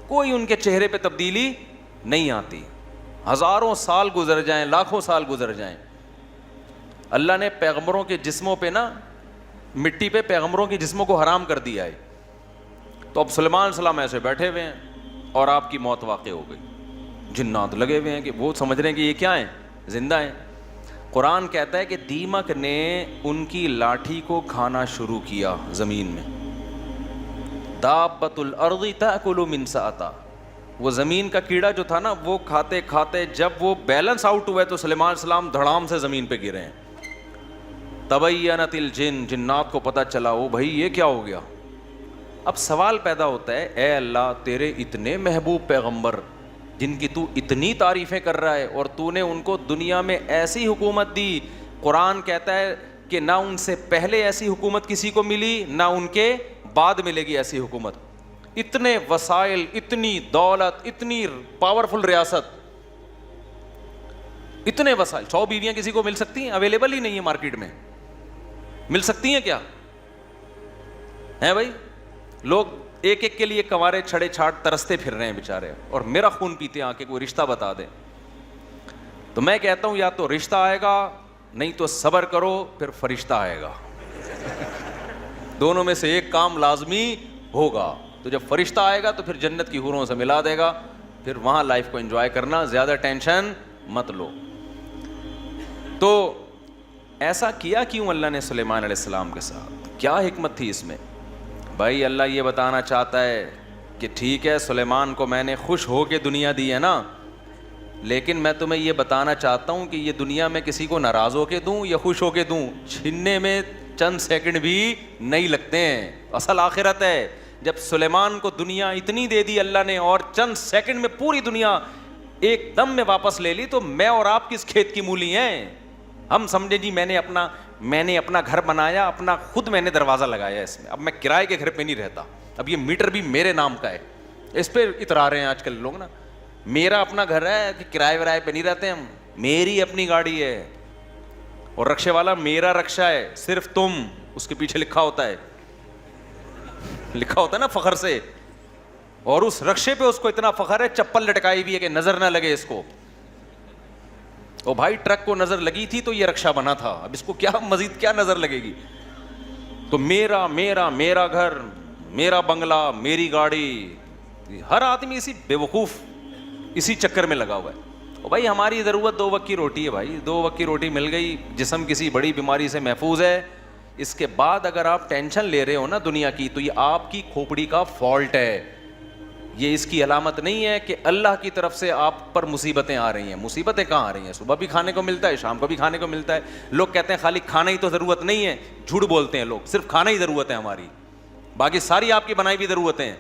کوئی ان کے چہرے پہ تبدیلی نہیں آتی، ہزاروں سال گزر جائیں، لاکھوں سال گزر جائیں۔ اللہ نے پیغمبروں کے جسموں پہ نا، مٹی پہ پیغمبروں کے جسموں کو حرام کر دیا ہے، تو اب سلیمان علیہ السلام ایسے بیٹھے ہوئے ہیں اور آپ کی موت واقع ہو گئی، جنات لگے ہوئے ہیں کہ وہ سمجھ رہے ہیں کہ یہ کیا ہیں، زندہ ہیں۔ قرآن کہتا ہے کہ دیمک نے ان کی لاٹھی کو کھانا شروع کیا زمین میں، دابۃ الارض تاکل من سأتہ، وہ زمین کا کیڑا جو تھا نا، وہ کھاتے کھاتے جب وہ بیلنس آؤٹ ہوئے تو سلیمان علیہ السلام دھڑام سے زمین پہ گرے ہیں۔ تبینت الجن، جنات کو پتہ چلا وہ بھائی یہ کیا ہو گیا۔ اب سوال پیدا ہوتا ہے، اے اللہ تیرے اتنے محبوب پیغمبر جن کی تو اتنی تعریفیں کر رہا ہے اور تو نے ان کو دنیا میں ایسی حکومت دی، قرآن کہتا ہے کہ نہ ان سے پہلے ایسی حکومت کسی کو ملی نہ ان کے بعد ملے گی ایسی حکومت، اتنے وسائل، اتنی دولت، اتنی پاورفل ریاست، اتنے وسائل، 100 بیویاں کسی کو مل سکتی ہیں؟ اویلیبل ہی نہیں ہے مارکیٹ میں، مل سکتی ہیں کیا ہیں بھائی؟ لوگ ایک ایک کے لیے کنوارے چھڑے چھاٹ ترستے پھر رہے ہیں بیچارے، اور میرا خون پیتے ہیں آ کے کوئی رشتہ بتا دے۔ تو میں کہتا ہوں یا تو رشتہ آئے گا، نہیں تو صبر کرو پھر فرشتہ آئے گا، دونوں میں سے ایک کام لازمی ہوگا۔ تو جب فرشتہ آئے گا تو پھر جنت کی حوروں سے ملا دے گا، پھر وہاں لائف کو انجوائے کرنا، زیادہ ٹینشن مت لو۔ تو ایسا کیا کیوں اللہ نے سلیمان علیہ السلام کے ساتھ؟ کیا حکمت تھی اس میں؟ بھائی اللہ یہ بتانا چاہتا ہے کہ ٹھیک ہے سلیمان کو میں نے خوش ہو کے دنیا دی ہے نا، لیکن میں تمہیں یہ بتانا چاہتا ہوں کہ یہ دنیا میں کسی کو ناراض ہو کے دوں یا خوش ہو کے دوں، چھیننے میں چند سیکنڈ بھی نہیں لگتے ہیں، اصل آخرت ہے۔ جب سلیمان کو دنیا اتنی دے دی اللہ نے اور چند سیکنڈ میں پوری دنیا ایک دم میں واپس لے لی، تو میں اور آپ کس کھیت کی مولی ہیں؟ ہم سمجھے جی میں نے اپنا گھر بنایا، اپنا خود میں نے دروازہ لگایا اس میں، اب میں کرائے کے گھر پہ نہیں رہتا، اب یہ میٹر بھی میرے نام کا ہے، اس پہ اترا رہے ہیں آج کل لوگ نا، میرا اپنا گھر ہے کہ کرائے ورائے پہ نہیں رہتے ہم، میری اپنی گاڑی ہے، اور رکشے والا میرا رکشہ ہے، صرف تم، اس کے پیچھے لکھا ہوتا ہے نا فخر سے، اور اس رکشے پہ اس کو اتنا فخر ہے چپل لٹکائی ہوئی ہے کہ نظر نہ لگے اس کو۔ او بھائی ٹرک کو نظر لگی تھی تو یہ رکشہ بنا تھا، اب اس کو کیا مزید کیا نظر لگے گی؟ تو میرا گھر، میرا بنگلہ، میری گاڑی، ہر آدمی اسی بے وقوف اسی چکر میں لگا ہوا ہے۔ او بھائی ہماری ضرورت 2 وقت کی روٹی ہے بھائی، 2 وقت کی روٹی مل گئی، جسم کسی بڑی بیماری سے محفوظ ہے، اس کے بعد اگر آپ ٹینشن لے رہے ہو نا دنیا کی تو یہ آپ کی کھوپڑی کا فالٹ ہے، یہ اس کی علامت نہیں ہے کہ اللہ کی طرف سے آپ پر مصیبتیں آ رہی ہیں۔ مصیبتیں کہاں آ رہی ہیں؟ صبح بھی کھانے کو ملتا ہے، شام کو بھی کھانے کو ملتا ہے۔ لوگ کہتے ہیں خالی کھانا ہی تو ضرورت نہیں ہے، جھوٹ بولتے ہیں لوگ، صرف کھانا ہی ضرورت ہے ہماری، باقی ساری آپ کی بنائی ہوئی ضرورتیں ہیں۔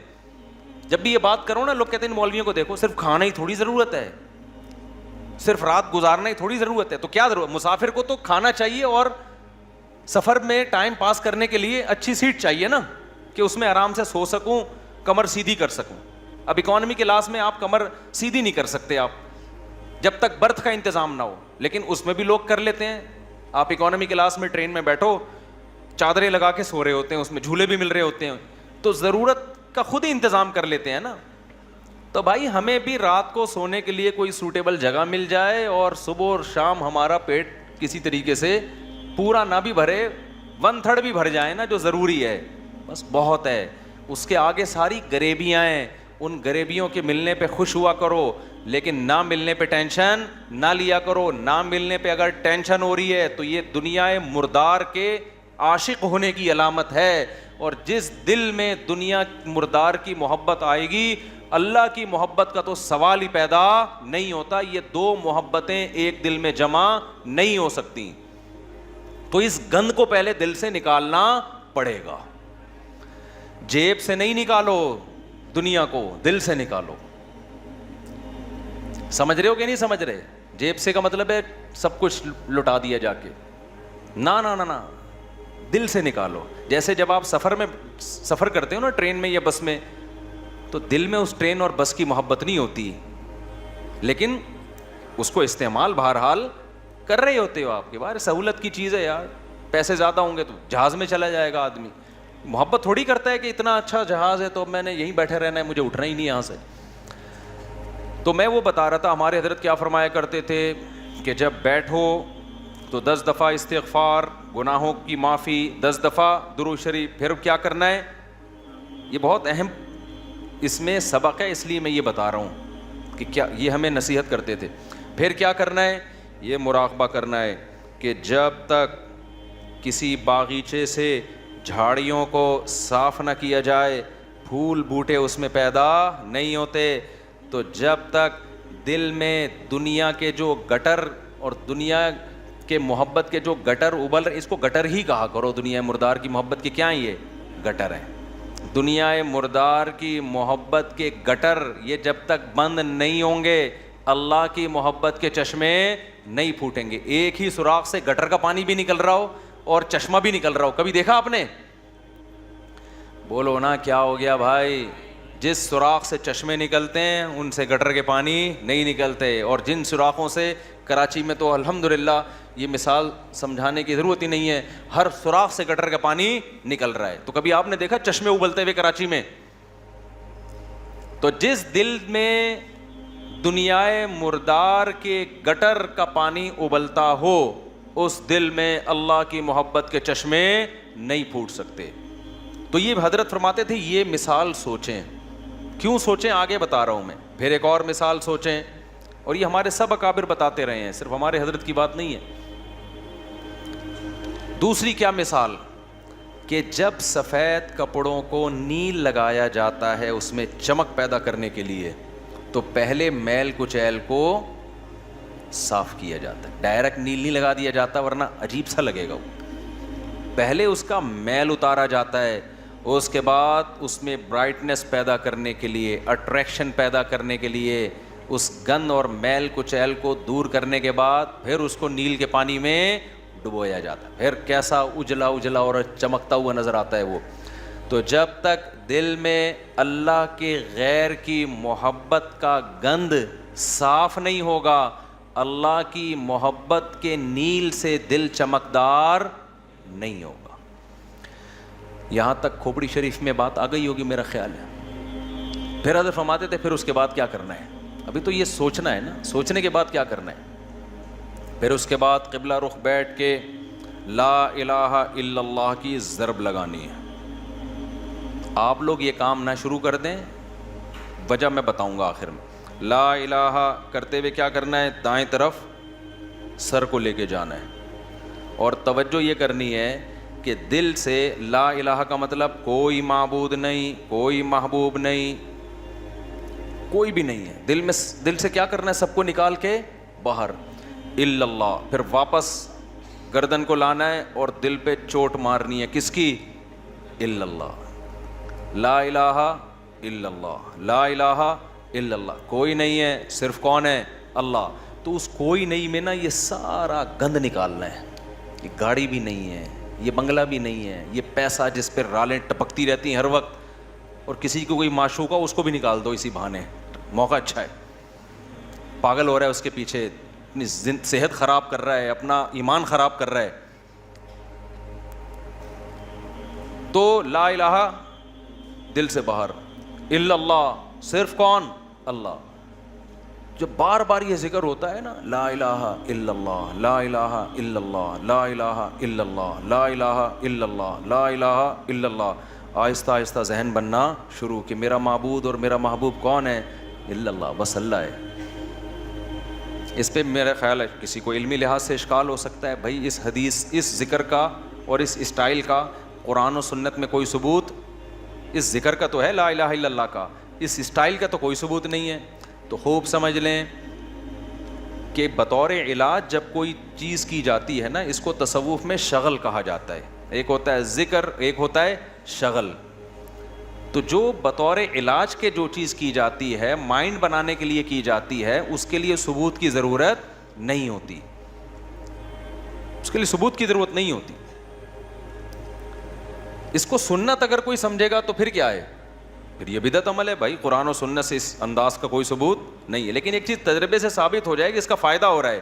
جب بھی یہ بات کرو نا لوگ کہتے ہیں مولویوں کو دیکھو، صرف کھانا ہی تھوڑی ضرورت ہے، صرف رات گزارنا ہی تھوڑی ضرورت ہے، تو کیا ضرورت؟ مسافر کو تو کھانا چاہیے اور سفر میں ٹائم پاس کرنے کے لیے اچھی سیٹ چاہیے نا، کہ اس میں آرام سے سو سکوں، کمر سیدھی کر سکوں۔ اب اکانومی کلاس میں آپ کمر سیدھی نہیں کر سکتے آپ جب تک برتھ کا انتظام نہ ہو، لیکن اس میں بھی لوگ کر لیتے ہیں۔ آپ اکانومی کلاس میں ٹرین میں بیٹھو، چادریں لگا کے سو رہے ہوتے ہیں، اس میں جھولے بھی مل رہے ہوتے ہیں، تو ضرورت کا خود ہی انتظام کر لیتے ہیں نا۔ تو بھائی ہمیں بھی رات کو سونے کے لیے کوئی سوٹیبل جگہ مل جائے اور صبح اور شام ہمارا پیٹ کسی طریقے سے پورا نہ بھی بھرے، 1/3 بھی بھر جائے نا، جو ضروری ہے بس بہت ہے۔ اس کے آگے ساری غریبیاں ہیں، ان غریبیوں کے ملنے پہ خوش ہوا کرو، لیکن نہ ملنے پہ ٹینشن نہ لیا کرو۔ نہ ملنے پہ اگر ٹینشن ہو رہی ہے تو یہ دنیا مردار کے عاشق ہونے کی علامت ہے، اور جس دل میں دنیا مردار کی محبت آئے گی، اللہ کی محبت کا تو سوال ہی پیدا نہیں ہوتا۔ یہ 2 محبتیں ایک دل میں جمع نہیں ہو سکتی، تو اس گند کو پہلے دل سے نکالنا پڑے گا، جیب سے نہیں نکالو، دنیا کو دل سے نکالو۔ سمجھ رہے ہو کہ نہیں سمجھ رہے؟ جیب سے کا مطلب ہے سب کچھ لٹا دیا جا کے، نہ دل سے نکالو. جیسے جب آپ سفر کرتے ہو نا ٹرین میں یا بس میں, تو دل میں اس ٹرین اور بس کی محبت نہیں ہوتی, لیکن اس کو استعمال بہرحال کر رہے ہوتے ہو آپ کے. بار سہولت کی چیز ہے یار, پیسے زیادہ ہوں گے تو جہاز میں چلا جائے گا آدمی, محبت تھوڑی کرتا ہے کہ اتنا اچھا جہاز ہے تو میں نے یہیں بیٹھے رہنا ہے, مجھے اٹھنا ہی نہیں یہاں سے. تو میں وہ بتا رہا تھا ہمارے حضرت کیا فرمایا کرتے تھے کہ جب بیٹھو تو 10 دفعہ استغفار, گناہوں کی معافی, 10 دفعہ درود شریف. پھر کیا کرنا ہے, یہ بہت اہم اس میں سبق ہے, اس لیے میں یہ بتا رہا ہوں کہ کیا یہ ہمیں نصیحت کرتے تھے. پھر کیا کرنا ہے, یہ مراقبہ کرنا ہے کہ جب تک کسی باغیچے سے جھاڑیوں کو صاف نہ کیا جائے, پھول بوٹے اس میں پیدا نہیں ہوتے, تو جب تک دل میں دنیا کے جو گٹر اور دنیا کے محبت کے جو گٹر ابل رہے, اس کو گٹر ہی کہا کرو, دنیا مردار کی محبت کے کیا یہ گٹر ہیں, دنیا مردار کی محبت کے گٹر یہ جب تک بند نہیں ہوں گے اللہ کی محبت کے چشمے نہیں پھوٹیں گے. ایک ہی سوراخ سے گٹر کا پانی بھی نکل رہا ہو اور چشمہ بھی نکل رہا ہو, کبھی دیکھا آپ نے؟ بولو نا کیا ہو گیا بھائی. جس سوراخ سے چشمے نکلتے ہیں ان سے گٹر کے پانی نہیں نکلتے, اور جن سوراخوں سے, کراچی میں تو الحمدللہ یہ مثال سمجھانے کی ضرورت ہی نہیں ہے, ہر سوراخ سے گٹر کا پانی نکل رہا ہے. تو کبھی آپ نے دیکھا چشمے ابلتے ہوئے کراچی میں؟ تو جس دل میں دنیا مردار کے گٹر کا پانی ابلتا ہو, اس دل میں اللہ کی محبت کے چشمے نہیں پھوٹ سکتے. تو یہ حضرت فرماتے تھے یہ مثال سوچیں. کیوں سوچیں آگے بتا رہا ہوں میں. پھر ایک اور مثال سوچیں, اور یہ ہمارے سب اکابر بتاتے رہے ہیں, صرف ہمارے حضرت کی بات نہیں ہے. دوسری کیا مثال, کہ جب سفید کپڑوں کو نیل لگایا جاتا ہے اس میں چمک پیدا کرنے کے لیے, تو پہلے میل کچیل کو صاف کیا جاتا ہے. ڈائریکٹ نیل نہیں لگا دیا جاتا ورنہ عجیب سا لگے گا. پہلے اس کا میل اتارا جاتا ہے, اس کے بعد اس میں برائٹنس پیدا کرنے کے لیے, اٹریکشن پیدا کرنے کے لیے, اس گند اور میل کچیل کو دور کرنے کے بعد پھر اس کو نیل کے پانی میں ڈبویا جاتا ہے. پھر کیسا اجلا اجلا اور چمکتا ہوا نظر آتا ہے وہ. تو جب تک دل میں اللہ کے غیر کی محبت کا گند صاف نہیں ہوگا, اللہ کی محبت کے نیل سے دل چمکدار نہیں ہوگا. یہاں تک کھوپڑی شریف میں بات آ گئی ہوگی میرا خیال ہے. پھر حضرت فرماتے تھے پھر اس کے بعد کیا کرنا ہے. ابھی تو یہ سوچنا ہے نا, سوچنے کے بعد کیا کرنا ہے. پھر اس کے بعد قبلہ رخ بیٹھ کے لا الہ الا اللہ کی ضرب لگانی ہے. آپ لوگ یہ کام نہ شروع کر دیں, وجہ میں بتاؤں گا آخر میں. لا الہ کرتے ہوئے کیا کرنا ہے, دائیں طرف سر کو لے کے جانا ہے, اور توجہ یہ کرنی ہے کہ دل سے لا الہ کا مطلب کوئی معبود نہیں, کوئی محبوب نہیں, کوئی بھی نہیں ہے. دل سے کیا کرنا ہے, سب کو نکال کے باہر الا اللہ. پھر واپس گردن کو لانا ہے اور دل پہ چوٹ مارنی ہے, کس کی؟ الا اللہ. لا الہ الا اللہ, لا الہ الا اللہ. کوئی نہیں ہے, صرف کون ہے؟ اللہ. تو اس کوئی نہیں میں نا یہ سارا گند نکالنا ہے. یہ گاڑی بھی نہیں ہے, یہ بنگلہ بھی نہیں ہے, یہ پیسہ جس پہ رالیں ٹپکتی رہتی ہیں ہر وقت, اور کسی کو کوئی معشوق ہو اس کو بھی نکال دو اسی بہانے, موقع اچھا ہے. پاگل ہو رہا ہے اس کے پیچھے, اپنی صحت خراب کر رہا ہے, اپنا ایمان خراب کر رہا ہے. تو لا الہ دل سے باہر, الا اللہ صرف کون؟ اللہ. جب بار بار یہ ذکر ہوتا ہے نا, لا الہ الا اللہ, لا الہ الا اللہ, لا الہ الا اللہ, لا الہ الا اللہ, لا الہ الا اللہ, آہستہ آہستہ ذہن بننا شروع کہ میرا معبود اور میرا محبوب کون ہے؟ الا اللہ, بس اللہ ہے. اس پہ میرا خیال ہے کسی کو علمی لحاظ سے اشکال ہو سکتا ہے, بھائی اس حدیث, اس ذکر کا اور اس اسٹائل کا قرآن و سنت میں کوئی ثبوت, اس ذکر کا تو ہے لا الہ الا اللہ کا, اس اسٹائل کا تو کوئی ثبوت نہیں ہے. تو خوب سمجھ لیں کہ بطور علاج جب کوئی چیز کی جاتی ہے نا, اس کو تصوف میں شغل کہا جاتا ہے. ایک ہوتا ہے ذکر, ایک ہوتا ہے شغل. تو جو بطور علاج کے جو چیز کی جاتی ہے, مائنڈ بنانے کے لیے کی جاتی ہے, اس کے لیے ثبوت کی ضرورت نہیں ہوتی, اس کے لیے ثبوت کی ضرورت نہیں ہوتی. اس کو سنت اگر کوئی سمجھے گا تو پھر کیا ہے؟ پھر یہ بدعت عمل ہے بھائی. قرآن و سنت سے اس انداز کا کوئی ثبوت نہیں ہے. لیکن ایک چیز تجربے سے ثابت ہو جائے کہ اس کا فائدہ ہو رہا ہے,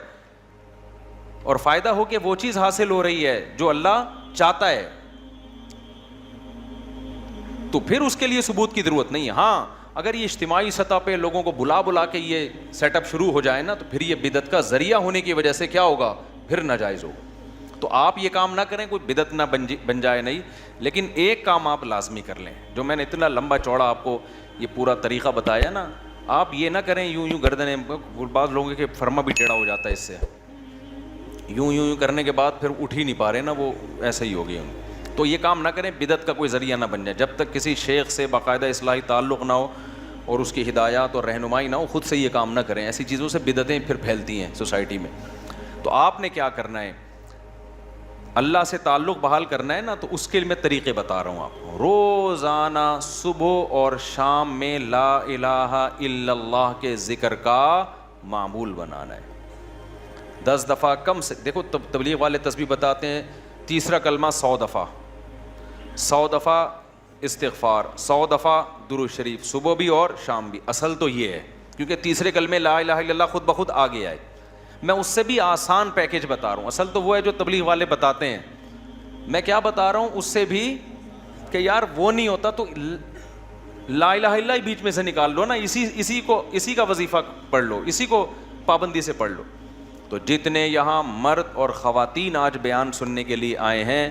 اور فائدہ ہو کے وہ چیز حاصل ہو رہی ہے جو اللہ چاہتا ہے, تو پھر اس کے لیے ثبوت کی ضرورت نہیں ہے. ہاں اگر یہ اجتماعی سطح پہ لوگوں کو بلا بلا کے یہ سیٹ اپ شروع ہو جائے نا, تو پھر یہ بدعت کا ذریعہ ہونے کی وجہ سے کیا ہوگا, پھر ناجائز ہوگا. تو آپ یہ کام نہ کریں, کوئی بدعت نہ بن جائے نہیں. لیکن ایک کام آپ لازمی کر لیں, جو میں نے اتنا لمبا چوڑا آپ کو یہ پورا طریقہ بتایا نا, آپ یہ نہ کریں یوں گردنیں, بعض لوگوں کے فرما بھی ٹیڑھا ہو جاتا ہے اس سے, یوں کرنے کے بعد پھر اٹھ ہی نہیں پا رہے نا, وہ ایسا ہی ہو گئی. تو یہ کام نہ کریں, بدعت کا کوئی ذریعہ نہ بن جائے. جب تک کسی شیخ سے باقاعدہ اصلاحی تعلق نہ ہو اور اس کی ہدایات اور رہنمائی نہ ہو, خود سے یہ کام نہ کریں. ایسی چیزوں سے بدعتیں پھر پھیلتی ہیں سوسائٹی میں. تو آپ نے کیا کرنا ہے, اللہ سے تعلق بحال کرنا ہے نا, تو اس کے لیے میں طریقے بتا رہا ہوں آپ کو. روزانہ صبح اور شام میں لا الہ الا اللہ کے ذکر کا معمول بنانا ہے. 10 دفعہ کم سے, دیکھو تبلیغ والے تسبیح بتاتے ہیں, تیسرا کلمہ 100 دفعہ, 100 دفعہ استغفار, 100 دفعہ درود شریف, صبح بھی اور شام بھی. اصل تو یہ ہے, کیونکہ تیسرے کلمے لا الہ الا اللہ خود بخود آ گیا ہے. میں اس سے بھی آسان پیکیج بتا رہا ہوں. اصل تو وہ ہے جو تبلیغ والے بتاتے ہیں. میں کیا بتا رہا ہوں اس سے بھی, کہ یار وہ نہیں ہوتا تو لا الہ الا اللہ ہی بیچ میں سے نکال لو نا, اسی کا وظیفہ پڑھ لو, اسی کو پابندی سے پڑھ لو. تو جتنے یہاں مرد اور خواتین آج بیان سننے کے لیے آئے ہیں,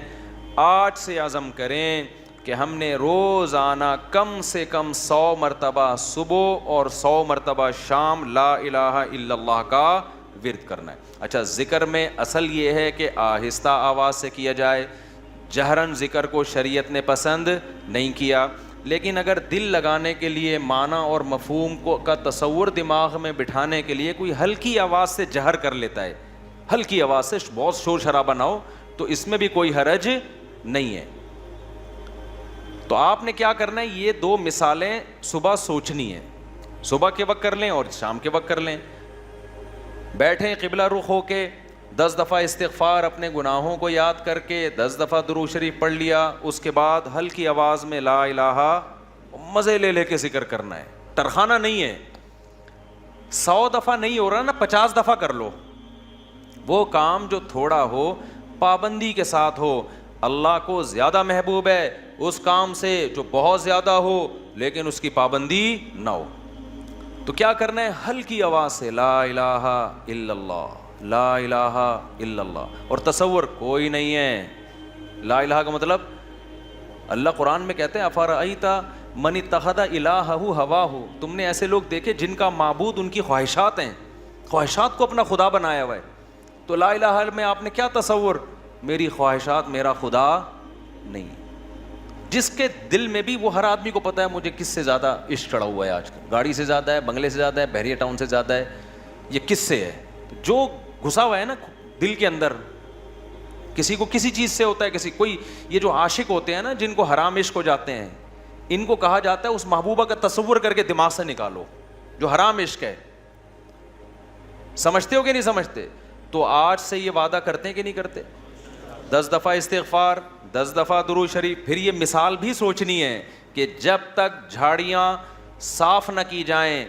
آج سے عزم کریں کہ ہم نے روزانہ کم سے کم 100 مرتبہ صبح اور 100 مرتبہ شام لا الہ الا اللہ کا ورد کرنا ہے. اچھا, ذکر میں اصل یہ ہے کہ آہستہ آواز سے کیا جائے. جہرن ذکر کو شریعت نے پسند نہیں کیا, لیکن اگر دل لگانے کے لیے, معنی اور مفہوم کا تصور دماغ میں بٹھانے کے لیے کوئی ہلکی آواز سے جہر کر لیتا ہے, ہلکی آواز سے, بہت شور شرابہ نہ ہو, تو اس میں بھی کوئی حرج نہیں ہے. تو آپ نے کیا کرنا ہے, یہ 2 مثالیں صبح سوچنی ہیں, صبح کے وقت کر لیں اور شام کے وقت کر لیں. بیٹھیں قبلہ رخ ہو کے, 10 دفعہ استغفار اپنے گناہوں کو یاد کر کے, 10 دفعہ درود شریف پڑھ لیا. اس کے بعد ہلکی آواز میں لا الہ, مزے لے کے ذکر کرنا ہے, ٹرخانا نہیں ہے. 100 دفعہ نہیں ہو رہا نا, 50 دفعہ کر لو. وہ کام جو تھوڑا ہو پابندی کے ساتھ ہو, اللہ کو زیادہ محبوب ہے اس کام سے جو بہت زیادہ ہو لیکن اس کی پابندی نہ ہو. تو کیا کرنا ہے, ہلکی آواز سے لا الہ الا اللہ, لا الہ الا اللہ. اور تصور کوئی نہیں ہے. لا الہ کا مطلب, اللہ قرآن میں کہتے ہیں افرأیت من اتخذ الہہ ہواہ, تم نے ایسے لوگ دیکھے جن کا معبود ان کی خواہشات ہیں, خواہشات کو اپنا خدا بنایا ہوا ہے. تو لا الہ میں آپ نے کیا تصور, میری خواہشات میرا خدا نہیں. جس کے دل میں بھی, وہ ہر آدمی کو پتا ہے مجھے کس سے زیادہ عشق چڑھا ہوا ہے آج کل, گاڑی سے زیادہ ہے, بنگلے سے زیادہ ہے, بحریہ ٹاؤن سے زیادہ ہے, یہ کس سے ہے, جو گھسا ہوا ہے نا دل کے اندر. کسی کو کسی چیز سے ہوتا ہے, کسی کوئی, یہ جو عاشق ہوتے ہیں نا جن کو حرام عشق ہو جاتے ہیں, ان کو کہا جاتا ہے اس محبوبہ کا تصور کر کے دماغ سے نکالو جو حرام عشق ہے. سمجھتے ہو کہ نہیں سمجھتے؟ تو آج سے یہ وعدہ کرتے ہیں کہ نہیں کرتے, 10 دفعہ استغفار, 10 دفعہ درود شریف. پھر یہ مثال بھی سوچنی ہے کہ جب تک جھاڑیاں صاف نہ کی جائیں,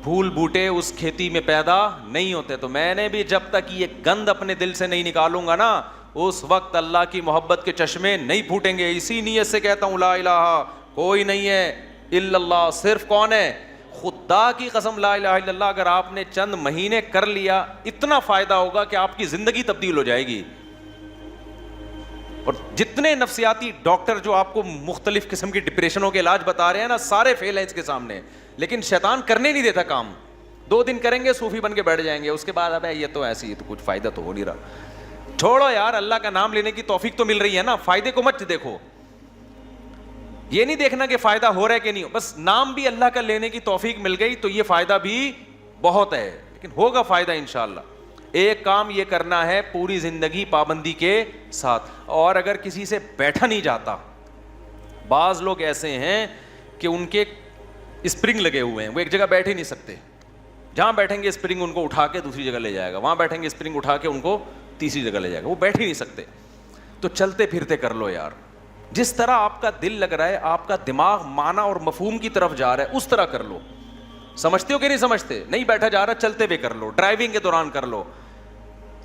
پھول بوٹے اس کھیتی میں پیدا نہیں ہوتے. تو میں نے بھی جب تک یہ گند اپنے دل سے نہیں نکالوں گا نا, اس وقت اللہ کی محبت کے چشمے نہیں پھوٹیں گے. اسی نیت سے کہتا ہوں لا الہ کوئی نہیں ہے الا اللہ, صرف کون ہے, خدا کی قسم لا الہ الا اللہ. اگر آپ نے چند مہینے کر لیا, اتنا فائدہ ہوگا کہ آپ کی زندگی تبدیل ہو جائے گی. اور جتنے نفسیاتی ڈاکٹر جو آپ کو مختلف قسم کی ڈپریشنوں کے علاج بتا رہے ہیں نا, سارے فیل ہیں اس کے سامنے. لیکن شیطان کرنے نہیں دیتا کام. 2 دن کریں گے, صوفی بن کے بیٹھ جائیں گے, اس کے بعد اب یہ تو ایسی, یہ تو کچھ فائدہ تو ہو نہیں رہا. چھوڑو یار, اللہ کا نام لینے کی توفیق تو مل رہی ہے نا, فائدے کو مت دیکھو. یہ نہیں دیکھنا کہ فائدہ ہو رہا ہے کہ نہیں, بس نام بھی اللہ کا لینے کی توفیق مل گئی تو یہ فائدہ بھی بہت ہے, لیکن ہوگا فائدہ انشاءاللہ. ایک کام یہ کرنا ہے پوری زندگی پابندی کے ساتھ. اور اگر کسی سے بیٹھا نہیں جاتا, بعض لوگ ایسے ہیں کہ ان کے اسپرنگ لگے ہوئے ہیں, وہ ایک جگہ بیٹھ ہی نہیں سکتے. جہاں بیٹھیں گے اسپرنگ ان کو اٹھا کے دوسری جگہ لے جائے گا, وہاں بیٹھیں گے اسپرنگ اٹھا کے ان کو تیسری جگہ لے جائے گا, وہ بیٹھ ہی نہیں سکتے. تو چلتے پھرتے کر لو یار, جس طرح آپ کا دل لگ رہا ہے, آپ کا دماغ معنی اور مفہوم کی طرف جا رہا ہے, اس طرح کر لو. سمجھتے ہو کہ نہیں سمجھتے؟ نہیں بیٹھا جا رہا, چلتے ہوئے کر لو, ڈرائیونگ کے دوران کر لو,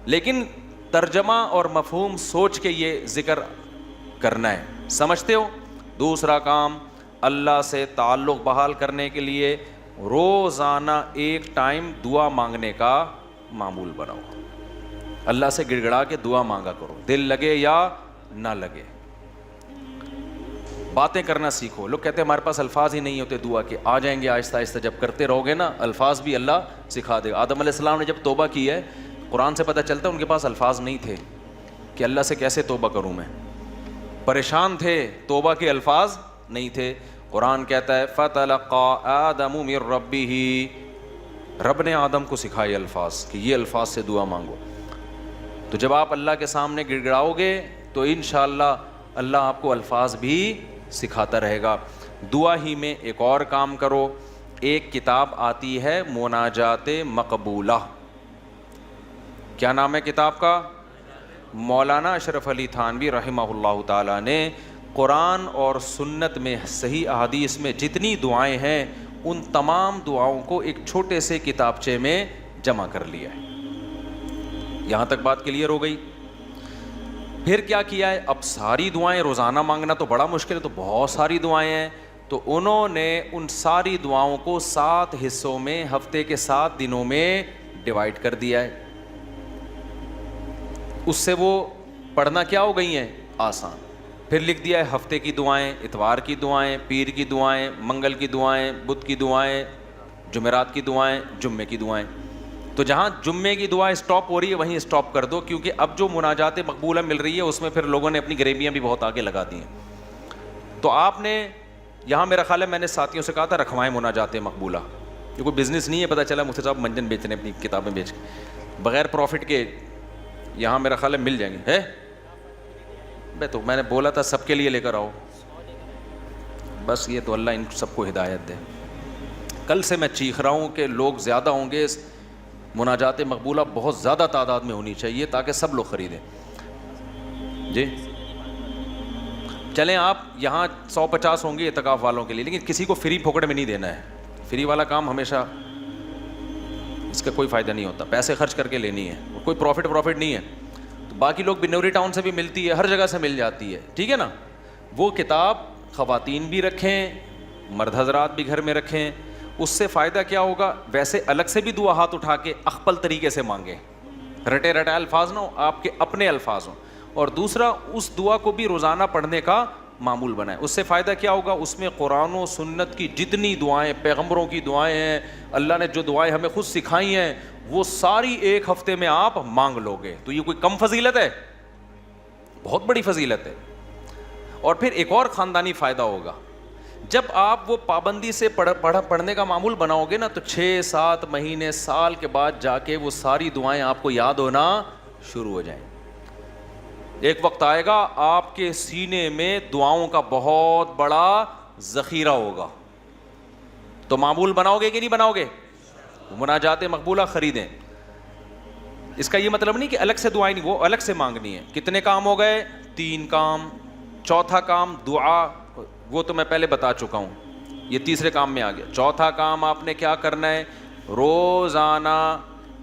لیکن ترجمہ اور مفہوم سوچ کے یہ ذکر کرنا ہے. سمجھتے ہو؟ دوسرا کام, اللہ سے تعلق بحال کرنے کے لیے روزانہ ایک ٹائم دعا مانگنے کا معمول بناؤ. اللہ سے گڑ گڑا کے دعا مانگا کرو, دل لگے یا نہ لگے. باتیں کرنا سیکھو. لوگ کہتے ہیں ہمارے پاس الفاظ ہی نہیں ہوتے دعا کے. آ جائیں گے آہستہ آہستہ, جب کرتے رہو گے نا الفاظ بھی اللہ سکھا دے گا. آدم علیہ السلام نے جب توبہ کی ہے, قرآن سے پتہ چلتا ہے ان کے پاس الفاظ نہیں تھے کہ اللہ سے کیسے توبہ کروں میں. پریشان تھے, توبہ کے الفاظ نہیں تھے. قرآن کہتا ہے فَتَلَقَّىٰ آدَمُ مِن رَبِّهِ, رب نے آدم کو سکھائے الفاظ کہ یہ الفاظ سے دعا مانگو. تو جب آپ اللہ کے سامنے گڑ گڑاؤ گے تو انشاءاللہ اللہ آپ کو الفاظ بھی سکھاتا رہے گا. دعا ہی میں ایک اور کام کرو. ایک کتاب آتی ہے مناجات مقبولہ. کیا نام ہے کتاب کا؟ مولانا اشرف علی تھانوی رحمہ اللہ تعالیٰ نے قرآن اور سنت میں صحیح احادیث میں جتنی دعائیں ہیں ان تمام دعاؤں کو ایک چھوٹے سے کتابچے میں جمع کر لیا ہے. یہاں تک بات کلیئر ہو گئی؟ پھر کیا کیا ہے؟ اب ساری دعائیں روزانہ مانگنا تو بڑا مشکل ہے, تو بہت ساری دعائیں ہیں, تو انہوں نے ان ساری دعاؤں کو 7 حصوں میں ہفتے کے 7 دنوں میں ڈیوائڈ کر دیا ہے. اس سے وہ پڑھنا کیا ہو گئی ہیں؟ آسان. پھر لکھ دیا ہے ہفتے کی دعائیں, اتوار کی دعائیں, پیر کی دعائیں, منگل کی دعائیں, بدھ کی دعائیں, جمعرات کی دعائیں, جمعے کی دعائیں. تو جہاں جمعے کی دعا اسٹاپ ہو رہی ہے وہیں اسٹاپ کر دو, کیونکہ اب جو مناجات مقبولہ مل رہی ہے اس میں پھر لوگوں نے اپنی غریبیاں بھی بہت آگے لگا دی ہیں. تو آپ نے یہاں, میرا خیال ہے میں نے ساتھیوں سے کہا تھا رکھوائیں مناجات مقبولہ. یہ کوئی بزنس نہیں ہے, پتہ چلا مفتی صاحب منجن بیچ رہے ہیں اپنی کتابیں بیچ کے, بغیر پروفٹ کے. یہاں میرا خیال ہے مل جائیں گے. ہے بھائی, تو میں نے بولا تھا سب کے لیے لے کر آؤ. بس یہ تو اللہ ان سب کو ہدایت دے. کل سے میں چیخ رہا ہوں کہ لوگ زیادہ ہوں گے, مناجات مقبولہ بہت زیادہ تعداد میں ہونی چاہیے تاکہ سب لوگ خریدیں. جی چلیں, آپ یہاں 150 ہوں گے اعتکاف والوں کے لیے, لیکن کسی کو فری پھوکٹ میں نہیں دینا ہے. فری والا کام ہمیشہ اس کا کوئی فائدہ نہیں ہوتا, پیسے خرچ کر کے لینی ہے, کوئی پروفٹ نہیں ہے. تو باقی لوگ بنوری ٹاؤن سے بھی ملتی ہے, ہر جگہ سے مل جاتی ہے, ٹھیک ہے نا. وہ کتاب خواتین بھی رکھیں, مرد حضرات بھی گھر میں رکھیں. اس سے فائدہ کیا ہوگا؟ ویسے الگ سے بھی دعا ہاتھ اٹھا کے اخپل طریقے سے مانگیں, رٹے رٹائے الفاظ نہ ہو, آپ کے اپنے الفاظ ہوں. اور دوسرا, اس دعا کو بھی روزانہ پڑھنے کا معمول بنائیں. اس سے فائدہ کیا ہوگا؟ اس میں قرآن و سنت کی جتنی دعائیں, پیغمبروں کی دعائیں ہیں, اللہ نے جو دعائیں ہمیں خود سکھائی ہیں, وہ ساری ایک ہفتے میں آپ مانگ لو گے. تو یہ کوئی کم فضیلت ہے؟ بہت بڑی فضیلت ہے. اور پھر ایک اور خاندانی فائدہ ہوگا, جب آپ وہ پابندی سے پڑھنے کا معمول بناؤ گے نا, تو 6-7 مہینے, سال کے بعد جا کے وہ ساری دعائیں آپ کو یاد ہونا شروع ہو جائیں. ایک وقت آئے گا آپ کے سینے میں دعاؤں کا بہت بڑا ذخیرہ ہوگا. تو معمول بناؤ گے کہ نہیں بناؤ گے؟ مناجات مقبولہ خریدیں. اس کا یہ مطلب نہیں کہ الگ سے دعائیں نہیں, وہ الگ سے مانگنی ہے. کتنے کام ہو گئے؟ 3 کام. چوتھا کام دعا, وہ تو میں پہلے بتا چکا ہوں, یہ تیسرے کام میں آ گیا. چوتھا کام آپ نے کیا کرنا ہے؟ روزانہ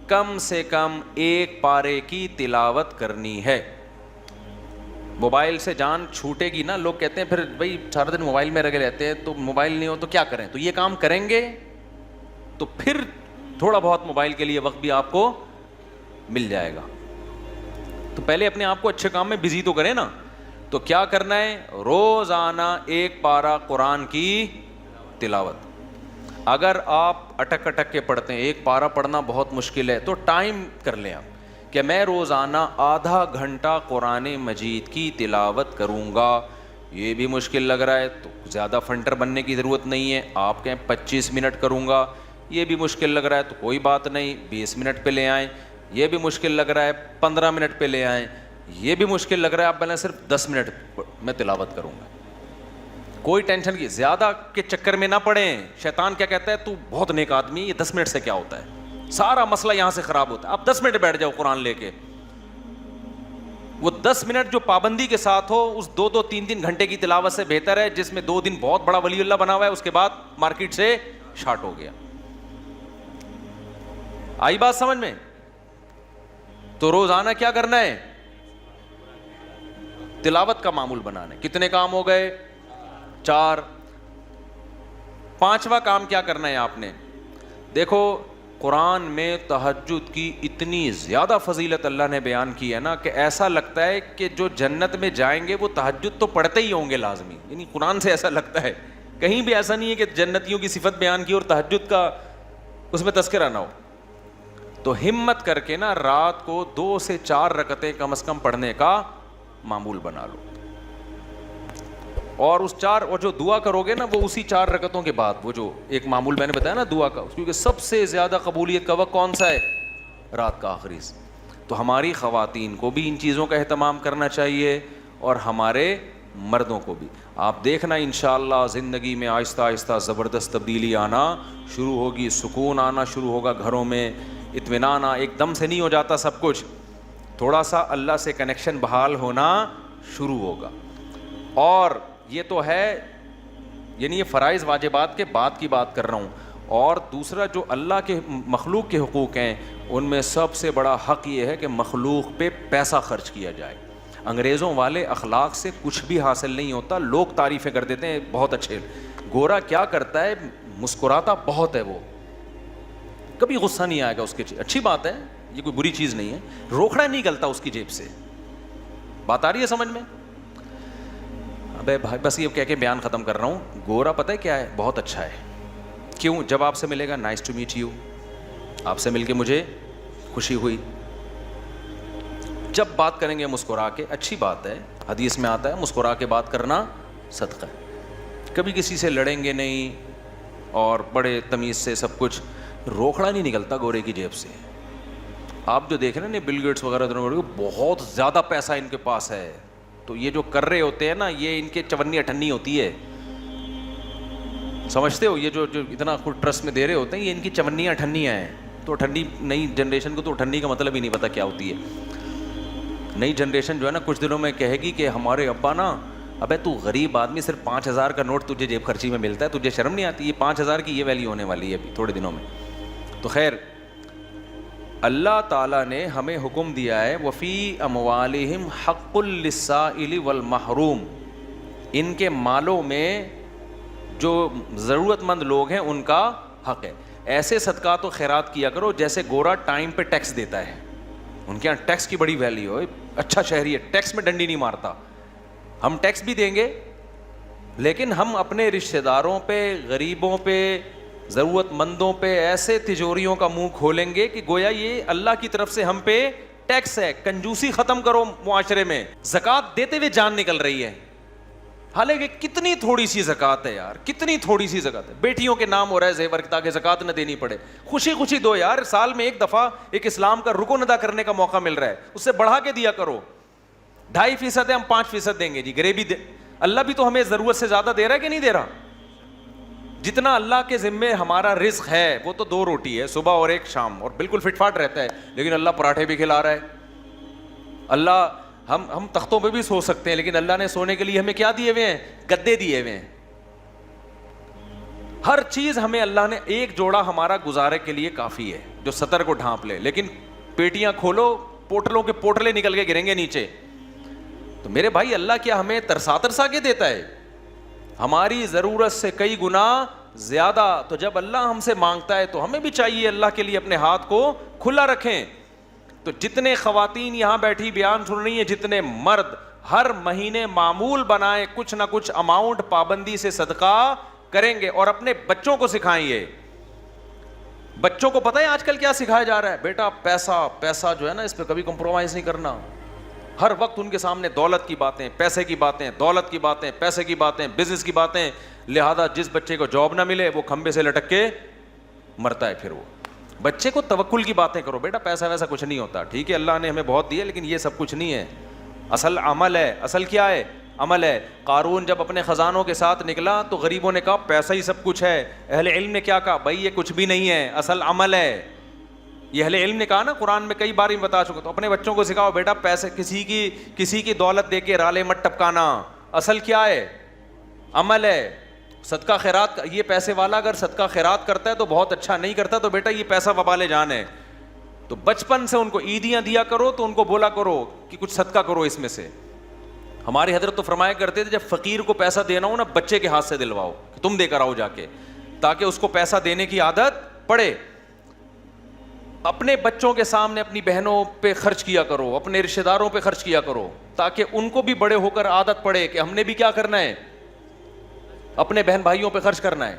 کم سے کم 1 پارے کی تلاوت کرنی ہے. موبائل سے جان چھوٹے گی نا. لوگ کہتے ہیں پھر بھائی سارا دن موبائل میں لگے رہتے ہیں, تو موبائل نہیں ہو تو کیا کریں؟ تو یہ کام کریں گے تو پھر تھوڑا بہت موبائل کے لیے وقت بھی آپ کو مل جائے گا. تو پہلے اپنے آپ کو اچھے کام میں بزی تو کریں نا. تو کیا کرنا ہے؟ روزانہ 1 پارہ قرآن کی تلاوت. اگر آپ اٹک کے پڑھتے ہیں, 1 پارہ پڑھنا بہت مشکل ہے, تو ٹائم کر لیں آپ کہ میں روزانہ آدھا گھنٹہ قرآن مجید کی تلاوت کروں گا. یہ بھی مشکل لگ رہا ہے تو زیادہ فنٹر بننے کی ضرورت نہیں ہے, آپ کہیں 25 منٹ کروں گا. یہ بھی مشکل لگ رہا ہے تو کوئی بات نہیں, 20 منٹ پہ لے آئیں. یہ بھی مشکل لگ رہا ہے 15 منٹ پہ لے آئیں. یہ بھی مشکل لگ رہا ہے آپ بولیں صرف 10 منٹ میں تلاوت کروں گا. کوئی ٹینشن کی زیادہ کے چکر میں نہ پڑیں. شیطان کیا کہتا ہے؟ تو بہت نیک آدمی, یہ 10 منٹ سے کیا ہوتا ہے, سارا مسئلہ یہاں سے خراب ہوتا ہے. آپ 10 منٹ بیٹھ جاؤ قرآن لے کے. وہ 10 منٹ جو پابندی کے ساتھ ہو اس 2-3 گھنٹے کی تلاوت سے بہتر ہے جس میں 2 دن بہت بڑا ولی اللہ بنا ہوا ہے, اس کے بعد مارکیٹ سے شارٹ ہو گیا. آئی بات سمجھ میں؟ تو روزانہ کیا کرنا ہے؟ تلاوت کا معمول بنانا ہے. کتنے کام ہو گئے؟ 4. 5واں کام کیا کرنا ہے آپ نے؟ دیکھو قرآن میں تہجد کی اتنی زیادہ فضیلت اللہ نے بیان کی ہے نا کہ ایسا لگتا ہے کہ جو جنت میں جائیں گے وہ تہجد تو پڑھتے ہی ہوں گے لازمی. یعنی قرآن سے ایسا لگتا ہے, کہیں بھی ایسا نہیں ہے کہ جنتیوں کی صفت بیان کی اور تہجد کا اس میں تذکرہ نہ ہو. تو ہمت کر کے نا رات کو 2 سے 4 رکعتیں کم از کم پڑھنے کا معمول بنا لو. اور اس 4 اور جو دعا کرو گے نا وہ اسی 4 رکعتوں کے بعد, وہ جو ایک معمول میں نے بتایا نا دعا کا, کیونکہ سب سے زیادہ قبولیت کا وقت کون سا ہے؟ رات کا آخری. تو ہماری خواتین کو بھی ان چیزوں کا اہتمام کرنا چاہیے اور ہمارے مردوں کو بھی. آپ دیکھنا انشاءاللہ زندگی میں آہستہ آہستہ زبردست تبدیلی آنا شروع ہوگی, سکون آنا شروع ہوگا گھروں میں, اطمینان. ایک دم سے نہیں ہو جاتا سب کچھ, تھوڑا سا اللہ سے کنیکشن بحال ہونا شروع ہوگا. اور یہ تو ہے, یعنی یہ فرائض واجبات کے بعد کی بات کر رہا ہوں. اور دوسرا جو اللہ کے مخلوق کے حقوق ہیں ان میں سب سے بڑا حق یہ ہے کہ مخلوق پہ پیسہ خرچ کیا جائے. انگریزوں والے اخلاق سے کچھ بھی حاصل نہیں ہوتا. لوگ تعریفیں کر دیتے ہیں بہت اچھے. گورا کیا کرتا ہے؟ مسکراتا بہت ہے, وہ کبھی غصہ نہیں آئے گا اس کے. اچھی بات ہے, یہ کوئی بری چیز نہیں ہے. روکھڑا نہیں نکلتا اس کی جیب سے. بات آ رہی ہے سمجھ میں؟ ابے بھائی بس یہ کہہ کے بیان ختم کر رہا ہوں. گورا پتہ ہے کیا ہے؟ بہت اچھا ہے. کیوں؟ جب آپ سے ملے گا نائس ٹو میٹ یو, آپ سے مل کے مجھے خوشی ہوئی. جب بات کریں گے مسکرا کے, اچھی بات ہے, حدیث میں آتا ہے مسکرا کے بات کرنا صدقہ ہے. کبھی کسی سے لڑیں گے نہیں اور بڑے تمیز سے سب کچھ. روکھڑا نہیں نکلتا گورے کی جیب سے. آپ جو دیکھ رہے ہیں نا بل گیٹس وغیرہ بہت زیادہ پیسہ ان کے پاس ہے, تو یہ جو کر رہے ہوتے ہیں نا یہ ان کے چونی اٹھنی ہوتی ہے, سمجھتے ہو؟ یہ جو اتنا خود ٹرسٹ میں دے رہے ہوتے ہیں یہ ان کی چونیاں اٹھنیاں ہیں. تو اٹھنی نئی جنریشن کو تو اٹھنی کا مطلب ہی نہیں پتا کیا ہوتی ہے. نئی جنریشن جو ہے نا کچھ دنوں میں کہے گی کہ ہمارے ابا نا, ابے تو غریب آدمی, صرف 5,000 کا نوٹ تجھے جیب خرچی میں ملتا ہے, تجھے شرم نہیں آتی؟ یہ 5,000 کی یہ ویلیو ہونے والی ہے ابھی تھوڑے دنوں میں. تو خیر اللہ تعالیٰ نے ہمیں حکم دیا ہے وفی اموالہم حق للسائل والمحروم, ان کے مالوں میں جو ضرورت مند لوگ ہیں ان کا حق ہے. ایسے صدقات و خیرات کیا کرو جیسے گورا ٹائم پہ ٹیکس دیتا ہے. ان کے یہاں ٹیکس کی بڑی ویلیو ہے, اچھا شہری ہے, ٹیکس میں ڈنڈی نہیں مارتا. ہم ٹیکس بھی دیں گے لیکن ہم اپنے رشتہ داروں پہ, غریبوں پہ, ضرورت مندوں پہ ایسے تجوریوں کا منہ کھولیں گے کہ گویا یہ اللہ کی طرف سے ہم پہ ٹیکس ہے. کنجوسی ختم کرو معاشرے میں. زکوٰۃ دیتے ہوئے جان نکل رہی ہے, حالانکہ کتنی تھوڑی سی زکوٰۃ ہے یار, کتنی تھوڑی سی زکوٰۃ ہے. بیٹیوں کے نام ہو رہا ہے زیور تاکہ زکوٰۃ نہ دینی پڑے. خوشی خوشی دو یار, سال میں ایک دفعہ ایک اسلام کا رکن ادا کرنے کا موقع مل رہا ہے, اس سے بڑھا کے دیا کرو. 2.5% ہے, ہم 5% دیں گے جی. غریبی اللہ بھی تو ہمیں ضرورت سے زیادہ دے رہا ہے کہ نہیں دے رہا؟ جتنا اللہ کے ذمے ہمارا رزق ہے وہ تو 2 روٹی ہے, صبح اور ایک شام, اور بالکل فٹ فاٹ رہتا ہے. لیکن اللہ پراٹھے بھی کھلا رہا ہے. اللہ ہم تختوں پہ بھی سو سکتے ہیں لیکن اللہ نے سونے کے لیے ہمیں کیا دیے ہوئے ہیں؟ گدے دیے ہوئے ہیں. ہر چیز ہمیں اللہ نے, ایک جوڑا ہمارا گزارے کے لیے کافی ہے جو سطر کو ڈھانپ لے, لیکن پیٹیاں کھولو پوٹلوں کے پوٹلے نکل کے گریں گے نیچے. تو میرے بھائی اللہ کیا ہمیں ترسا ترسا کے دیتا ہے؟ ہماری ضرورت سے کئی گنا زیادہ. تو جب اللہ ہم سے مانگتا ہے تو ہمیں بھی چاہیے اللہ کے لیے اپنے ہاتھ کو کھلا رکھیں. تو جتنے خواتین یہاں بیٹھی بیان سن رہی ہیں, جتنے مرد, ہر مہینے معمول بنائیں کچھ نہ کچھ اماؤنٹ پابندی سے صدقہ کریں گے, اور اپنے بچوں کو سکھائیں. یہ بچوں کو پتہ ہے آج کل کیا سکھایا جا رہا ہے؟ بیٹا پیسہ, پیسہ جو ہے نا اس پہ کبھی کمپرومائز نہیں کرنا. ہر وقت ان کے سامنے دولت کی باتیں, پیسے کی باتیں, دولت کی باتیں, پیسے کی باتیں, بزنس کی باتیں. لہذا جس بچے کو جاب نہ ملے وہ کھمبے سے لٹک کے مرتا ہے. پھر وہ بچے کو توکل کی باتیں کرو, بیٹا پیسہ ویسا کچھ نہیں ہوتا, ٹھیک ہے اللہ نے ہمیں بہت دیا لیکن یہ سب کچھ نہیں ہے, اصل عمل ہے. اصل کیا ہے؟ عمل ہے. قارون جب اپنے خزانوں کے ساتھ نکلا تو غریبوں نے کہا پیسہ ہی سب کچھ ہے. اہل علم نے کیا کہا؟ بھائی یہ کچھ بھی نہیں ہے, اصل عمل ہے. یہ اہل علم نے کہا نا, قرآن میں کئی بار بتا چکا. تو اپنے بچوں کو سکھاؤ بیٹا پیسے کسی کی دولت دے کے رالے مت ٹپکانا. اصل کیا ہے؟ عمل ہے, صدقہ خیرات. یہ پیسے والا اگر صدقہ خیرات کرتا ہے تو بہت اچھا, نہیں کرتا تو بیٹا یہ پیسہ وبال جان ہے. تو بچپن سے ان کو عیدیاں دیا کرو, تو ان کو بولا کرو کہ کچھ صدقہ کرو اس میں سے. ہماری حضرت تو فرمایا کرتے تھے جب فقیر کو پیسہ دینا ہو نا, بچے کے ہاتھ سے دلواؤ کہ تم دے کر آؤ جا کے, تاکہ اس کو پیسہ دینے کی عادت پڑے. اپنے بچوں کے سامنے اپنی بہنوں پہ خرچ کیا کرو, اپنے رشتہ داروں پہ خرچ کیا کرو, تاکہ ان کو بھی بڑے ہو کر عادت پڑے کہ ہم نے بھی کیا کرنا ہے, اپنے بہن بھائیوں پہ خرچ کرنا ہے.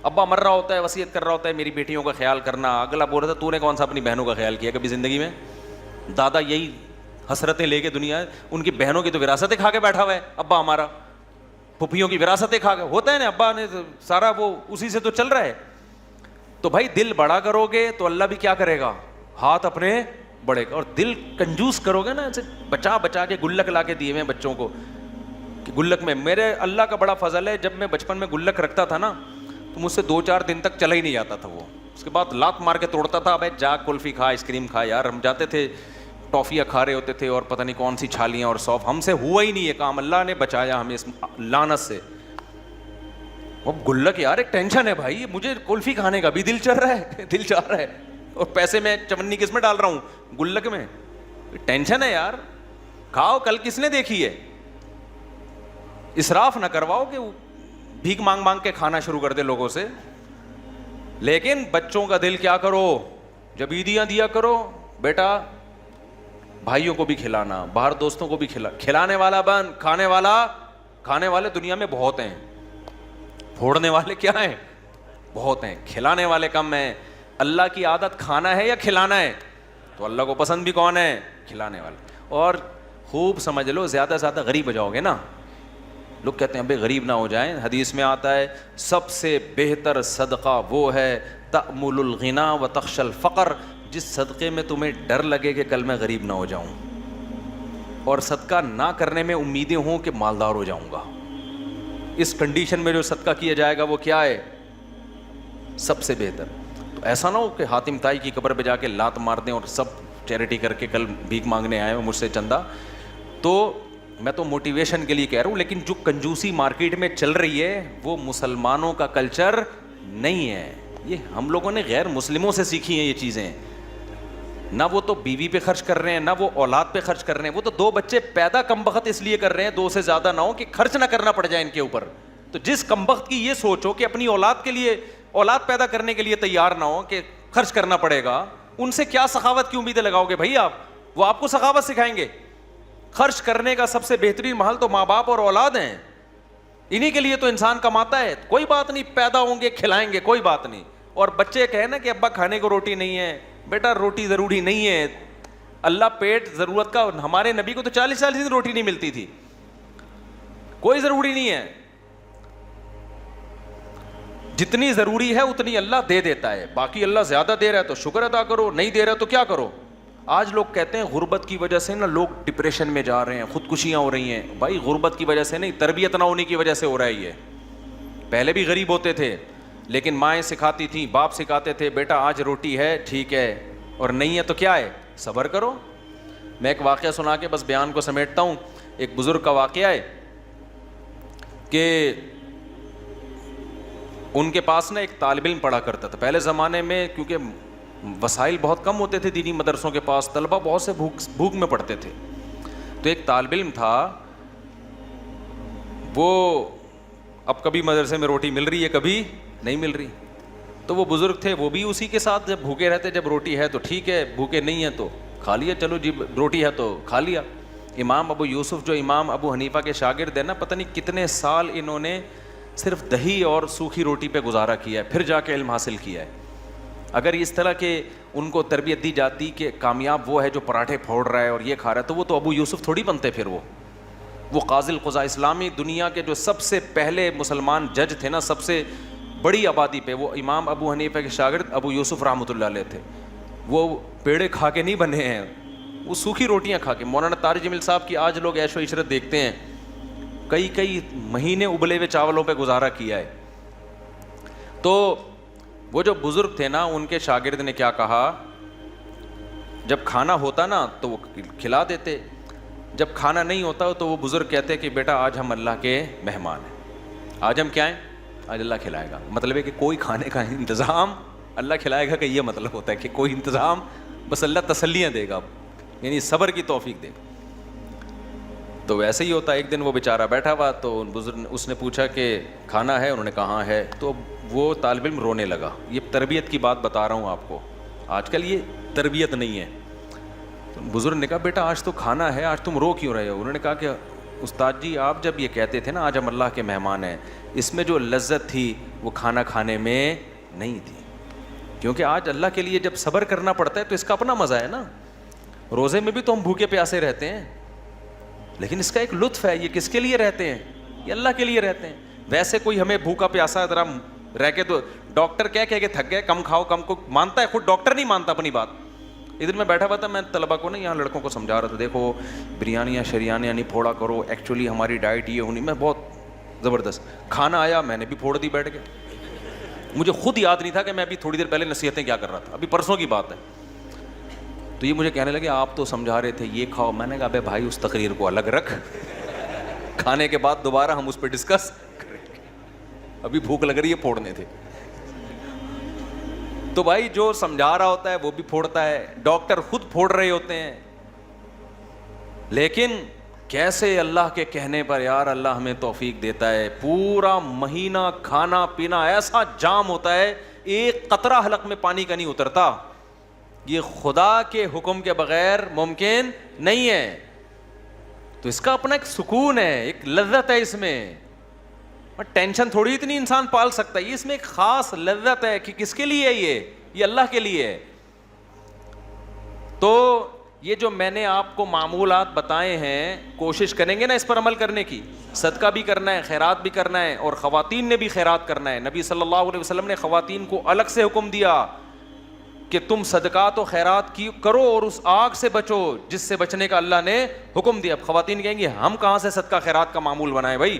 ابا مر رہا ہوتا ہے, وصیت کر رہا ہوتا ہے میری بیٹیوں کا خیال کرنا, اگلا بول رہا تھا تو نے کون سا اپنی بہنوں کا خیال کیا کبھی زندگی میں؟ دادا یہی حسرتیں لے کے دنیا, ان کی بہنوں کی تو وراثتیں کھا کے بیٹھا ہوا ہے ابا ہمارا, پھپھیوں کی وراثتیں کھا کے, ہوتا ہے نا, ابا نے سارا وہ اسی سے تو چل رہا ہے. تو بھائی دل بڑا کرو گے تو اللہ بھی کیا کرے گا, ہاتھ اپنے بڑے گا. اور دل کنجوس کرو گے نا, ایسے بچا بچا کے گلک لا کے دیے ہوئے بچوں کو کہ گلک میں, میرے اللہ کا بڑا فضل ہے, جب میں بچپن میں گلک رکھتا تھا نا تو مجھ سے 2-4 دن تک چلا ہی نہیں جاتا تھا وہ. اس کے بعد لات مار کے توڑتا تھا, بھائی جا کلفی کھا, آئس کریم کھا. یار ہم جاتے تھے ٹافیاں کھا رہے ہوتے تھے اور پتہ نہیں کون سی چھالیاں اور سوف, ہم سے ہوا ہی نہیں یہ کام, اللہ نے بچایا ہمیں اس لعنت سے. وہ گلک یار ایک ٹینشن ہے بھائی, مجھے کلفی کھانے کا بھی دل چل رہا ہے, دل چاہ رہا ہے, اور پیسے میں چمنی کس میں ڈال رہا ہوں, گلک میں. ٹینشن ہے یار, کھاؤ, کل کس نے دیکھی ہے. اسراف نہ کرواؤ کہ بھیک مانگ مانگ کے کھانا شروع کر دے لوگوں سے. لیکن بچوں کا دل کیا کرو, جب عیدیاں دیا کرو بیٹا بھائیوں کو بھی کھلانا, باہر دوستوں کو بھی کھلانے والا بن, کھانے والے دنیا میں بہت ہیں, پھوڑنے والے کیا ہیں, بہت ہیں, کھلانے والے کم ہیں. اللہ کی عادت کھانا ہے یا کھلانا ہے, تو اللہ کو پسند بھی کون ہے, کھلانے والے. اور خوب سمجھ لو, زیادہ سے زیادہ غریب ہو جاؤ گے نا. لوگ کہتے ہیں بھائی غریب نہ ہو جائیں, حدیث میں آتا ہے سب سے بہتر صدقہ وہ ہے تأمل الغنا و تخشى الفقر, جس صدقے میں تمہیں ڈر لگے کہ کل میں غریب نہ ہو جاؤں, اور صدقہ نہ کرنے میں امیدیں ہوں کہ مالدار ہو جاؤں گا. اس کنڈیشن میں جو صدقہ کیا جائے گا وہ کیا ہے, سب سے بہتر. تو ایسا نہ ہو کہ حاتم طائی کی قبر پہ جا کے لات مار دیں اور سب چیریٹی کر کے کل بھیک مانگنے آئے ہو مجھ سے چندہ. تو میں تو موٹیویشن کے لیے کہہ رہا ہوں, لیکن جو کنجوسی مارکیٹ میں چل رہی ہے وہ مسلمانوں کا کلچر نہیں ہے. یہ ہم لوگوں نے غیر مسلموں سے سیکھی ہیں یہ چیزیں. نہ وہ تو بیوی پہ خرچ کر رہے ہیں, نہ وہ اولاد پہ خرچ کر رہے ہیں. وہ تو 2 بچے پیدا کم بخت اس لیے کر رہے ہیں, 2 سے زیادہ نہ ہو کہ خرچ نہ کرنا پڑ جائے ان کے اوپر. تو جس کم بخت کی یہ سوچو کہ اپنی اولاد کے لیے, اولاد پیدا کرنے کے لیے تیار نہ ہو کہ خرچ کرنا پڑے گا, ان سے کیا سخاوت کی امیدیں لگاؤ گے بھائی آپ؟ وہ آپ کو سخاوت سکھائیں گے. خرچ کرنے کا سب سے بہترین محل تو ماں باپ اور اولاد ہیں, انہی کے لیے تو انسان کماتا ہے. کوئی بات نہیں, پیدا ہوں گے کھلائیں گے, کوئی بات نہیں. اور بچے کہیں نا کہ ابا کھانے کو روٹی نہیں ہے, بیٹا روٹی ضروری نہیں ہے, اللہ پیٹ ضرورت کا. ہمارے نبی کو تو 40 دن روٹی نہیں ملتی تھی, کوئی ضروری نہیں ہے. جتنی ضروری ہے اتنی اللہ دے دیتا ہے, باقی اللہ زیادہ دے رہا ہے تو شکر ادا کرو, نہیں دے رہا تو کیا کرو. آج لوگ کہتے ہیں غربت کی وجہ سے نا لوگ ڈپریشن میں جا رہے ہیں, خودکشیاں ہو رہی ہیں. بھائی غربت کی وجہ سے نہیں, تربیت نہ ہونے کی وجہ سے ہو رہا ہے یہ. پہلے بھی غریب ہوتے تھے لیکن مائیں سکھاتی تھیں, باپ سکھاتے تھے, بیٹا آج روٹی ہے ٹھیک ہے, اور نہیں ہے تو کیا ہے, صبر کرو. میں ایک واقعہ سنا کے بس بیان کو سمیٹتا ہوں. ایک بزرگ کا واقعہ ہے کہ ان کے پاس نا ایک طالب علم پڑھا کرتا تھا. پہلے زمانے میں کیونکہ وسائل بہت کم ہوتے تھے دینی مدرسوں کے پاس, طلبہ بہت سے بھوک میں پڑھتے تھے. تو ایک طالب علم تھا, وہ اب کبھی مدرسے میں روٹی مل رہی ہے, کبھی نہیں مل رہی. تو وہ بزرگ تھے, وہ بھی اسی کے ساتھ جب بھوکے رہتے, جب روٹی ہے تو ٹھیک ہے, بھوکے نہیں ہیں تو کھا لیا, چلو جی روٹی ہے تو کھا لیا. امام ابو یوسف جو امام ابو حنیفہ کے شاگرد ہیں نا, پتہ نہیں کتنے سال انہوں نے صرف دہی اور سوکھی روٹی پہ گزارا کیا ہے, پھر جا کے علم حاصل کیا ہے. اگر اس طرح کے ان کو تربیت دی جاتی کہ کامیاب وہ ہے جو پراٹھے پھوڑ رہا ہے اور یہ کھا رہا ہے, تو وہ تو ابو یوسف تھوڑی بنتے. پھر وہ قاضی القضاء, اسلامی دنیا کے جو سب سے پہلے مسلمان جج تھے نا, سب سے بڑی آبادی پہ, وہ امام ابو حنیفہ کے شاگرد ابو یوسف رحمۃ اللہ علیہ تھے. وہ پیڑے کھا کے نہیں بنے ہیں, وہ سوکھی روٹیاں کھا کے. مولانا طارق جمیل صاحب کی آج لوگ عیش و عشرت دیکھتے ہیں, کئی مہینے ابلے ہوئے چاولوں پہ گزارا کیا ہے. تو وہ جو بزرگ تھے نا, ان کے شاگرد نے کیا کہا جب کھانا ہوتا نا تو وہ کھلا دیتے, جب کھانا نہیں ہوتا تو وہ بزرگ کہتے کہ بیٹا آج ہم اللہ کے مہمان ہیں, آج ہم کیا ہیں, آج اللہ کھلائے گا. مطلب ہے کہ کوئی کھانے کا انتظام اللہ کھلائے گا, کہ یہ مطلب ہوتا ہے کہ کوئی انتظام, بس اللہ تسلیاں دے گا, یعنی صبر کی توفیق دے گا. تو ویسے ہی ہوتا ہے. ایک دن وہ بیچارہ بیٹھا ہوا تو بزرگ اس نے پوچھا کہ کھانا ہے, انہوں نے کہا ہاں ہے. تو وہ طالب علم رونے لگا. یہ تربیت کی بات بتا رہا ہوں آپ کو, آج کل یہ تربیت نہیں ہے. تو بزرگ نے کہا بیٹا آج تو کھانا ہے, آج تم رو کیوں رہے ہو؟ انہوں نے کہا کہ استاد جی آپ جب یہ کہتے تھے نا آج ہم اللہ کے مہمان ہیں, اس میں جو لذت تھی وہ کھانا کھانے میں نہیں تھی, کیونکہ آج اللہ کے لیے جب صبر کرنا پڑتا ہے تو اس کا اپنا مزہ ہے نا. روزے میں بھی تو ہم بھوکے پیاسے رہتے ہیں, لیکن اس کا ایک لطف ہے. یہ کس کے لیے رہتے ہیں؟ یہ اللہ کے لیے رہتے ہیں. ویسے کوئی ہمیں بھوکا پیاسا ذرا رہ کے تو ڈاکٹر کہہ کے تھک گئے, کم کھاؤ کم کو مانتا ہے, خود ڈاکٹر نہیں مانتا اپنی بات. ادھر میں بیٹھا ہوا تھا, میں طلبا کو نا یہاں لڑکوں کو سمجھا رہا تھا, دیکھو بریانیاں شریانیاں نہیں پھوڑا کرو, ایکچولی ہماری ڈائٹ یہ ہونی. میں بہت زبردست کھانا آیا, میں نے بھی پھوڑ دی بیٹھ کے. مجھے خود یاد نہیں تھا کہ میں ابھی تھوڑی دیر پہلے نصیحتیں کیا کر رہا تھا, ابھی پرسوں کی بات ہے. تو یہ مجھے کہنے لگے آپ تو سمجھا رہے تھے یہ کھاؤ. میں نے کہا بے بھائی اس تقریر کو الگ رکھ, کھانے کے بعد دوبارہ ہم اس پہ ڈسکس کریں گے, ابھی بھوک لگ رہی ہے, پھوڑنے تھے. تو بھائی جو سمجھا رہا ہوتا ہے وہ بھی پھوڑتا ہے, ڈاکٹر خود پھوڑ رہے ہوتے ہیں. لیکن کیسے اللہ کے کہنے پر یار اللہ ہمیں توفیق دیتا ہے, پورا مہینہ کھانا پینا ایسا جام ہوتا ہے, ایک قطرہ حلق میں پانی کا نہیں اترتا. یہ خدا کے حکم کے بغیر ممکن نہیں ہے. تو اس کا اپنا ایک سکون ہے, ایک لذت ہے اس میں. ٹینشن تھوڑی اتنی انسان پال سکتا ہے, اس میں ایک خاص لذت ہے کہ کس کے لیے ہے یہ اللہ کے لیے ہے. تو یہ جو میں نے آپ کو معمولات بتائے ہیں, کوشش کریں گے نا اس پر عمل کرنے کی. صدقہ بھی کرنا ہے, خیرات بھی کرنا ہے, اور خواتین نے بھی خیرات کرنا ہے. نبی صلی اللہ علیہ وسلم نے خواتین کو الگ سے حکم دیا کہ تم صدقات و خیرات کی کرو اور اس آگ سے بچو جس سے بچنے کا اللہ نے حکم دیا. اب خواتین کہیں گی ہم کہاں سے صدقہ خیرات کا معمول بنائیں؟ بھائی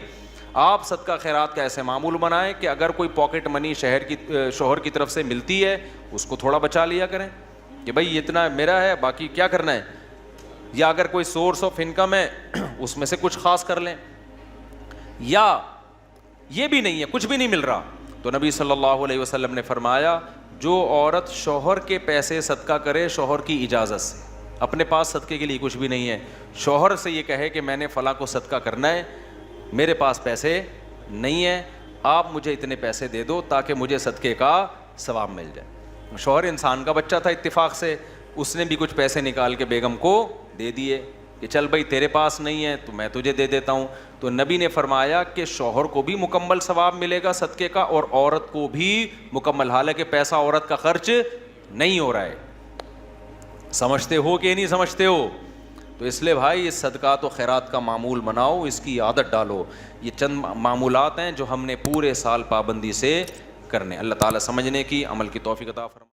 آپ صدقہ خیرات کا ایسے معمول بنائیں کہ اگر کوئی پاکٹ منی شوہر کی طرف سے ملتی ہے اس کو تھوڑا بچا لیا کریں کہ بھائی اتنا میرا ہے, باقی کیا کرنا ہے. یا اگر کوئی سورس آف انکم ہے اس میں سے کچھ خاص کر لیں. یا یہ بھی نہیں ہے, کچھ بھی نہیں مل رہا, تو نبی صلی اللہ علیہ وسلم نے فرمایا جو عورت شوہر کے پیسے صدقہ کرے شوہر کی اجازت سے, اپنے پاس صدقے کے لیے کچھ بھی نہیں ہے, شوہر سے یہ کہے کہ میں نے فلاں کو صدقہ کرنا ہے, میرے پاس پیسے نہیں ہیں, آپ مجھے اتنے پیسے دے دو تاکہ مجھے صدقے کا ثواب مل جائے. شوہر انسان کا بچہ تھا, اتفاق سے اس نے بھی کچھ پیسے نکال کے بیگم کو دے دیے کہ چل بھائی تیرے پاس نہیں ہے تو میں تجھے دے دیتا ہوں. تو نبی نے فرمایا کہ شوہر کو بھی مکمل ثواب ملے گا صدقے کا, اور عورت کو بھی مکمل, حالانکہ پیسہ عورت کا خرچ نہیں ہو رہا ہے. سمجھتے ہو کہ نہیں سمجھتے ہو؟ تو اس لیے بھائی اس صدقات و خیرات کا معمول بناؤ, اس کی عادت ڈالو. یہ چند معمولات ہیں جو ہم نے پورے سال پابندی سے کرنے. اللہ تعالیٰ سمجھنے کی, عمل کی توفیق عطا فرمائے.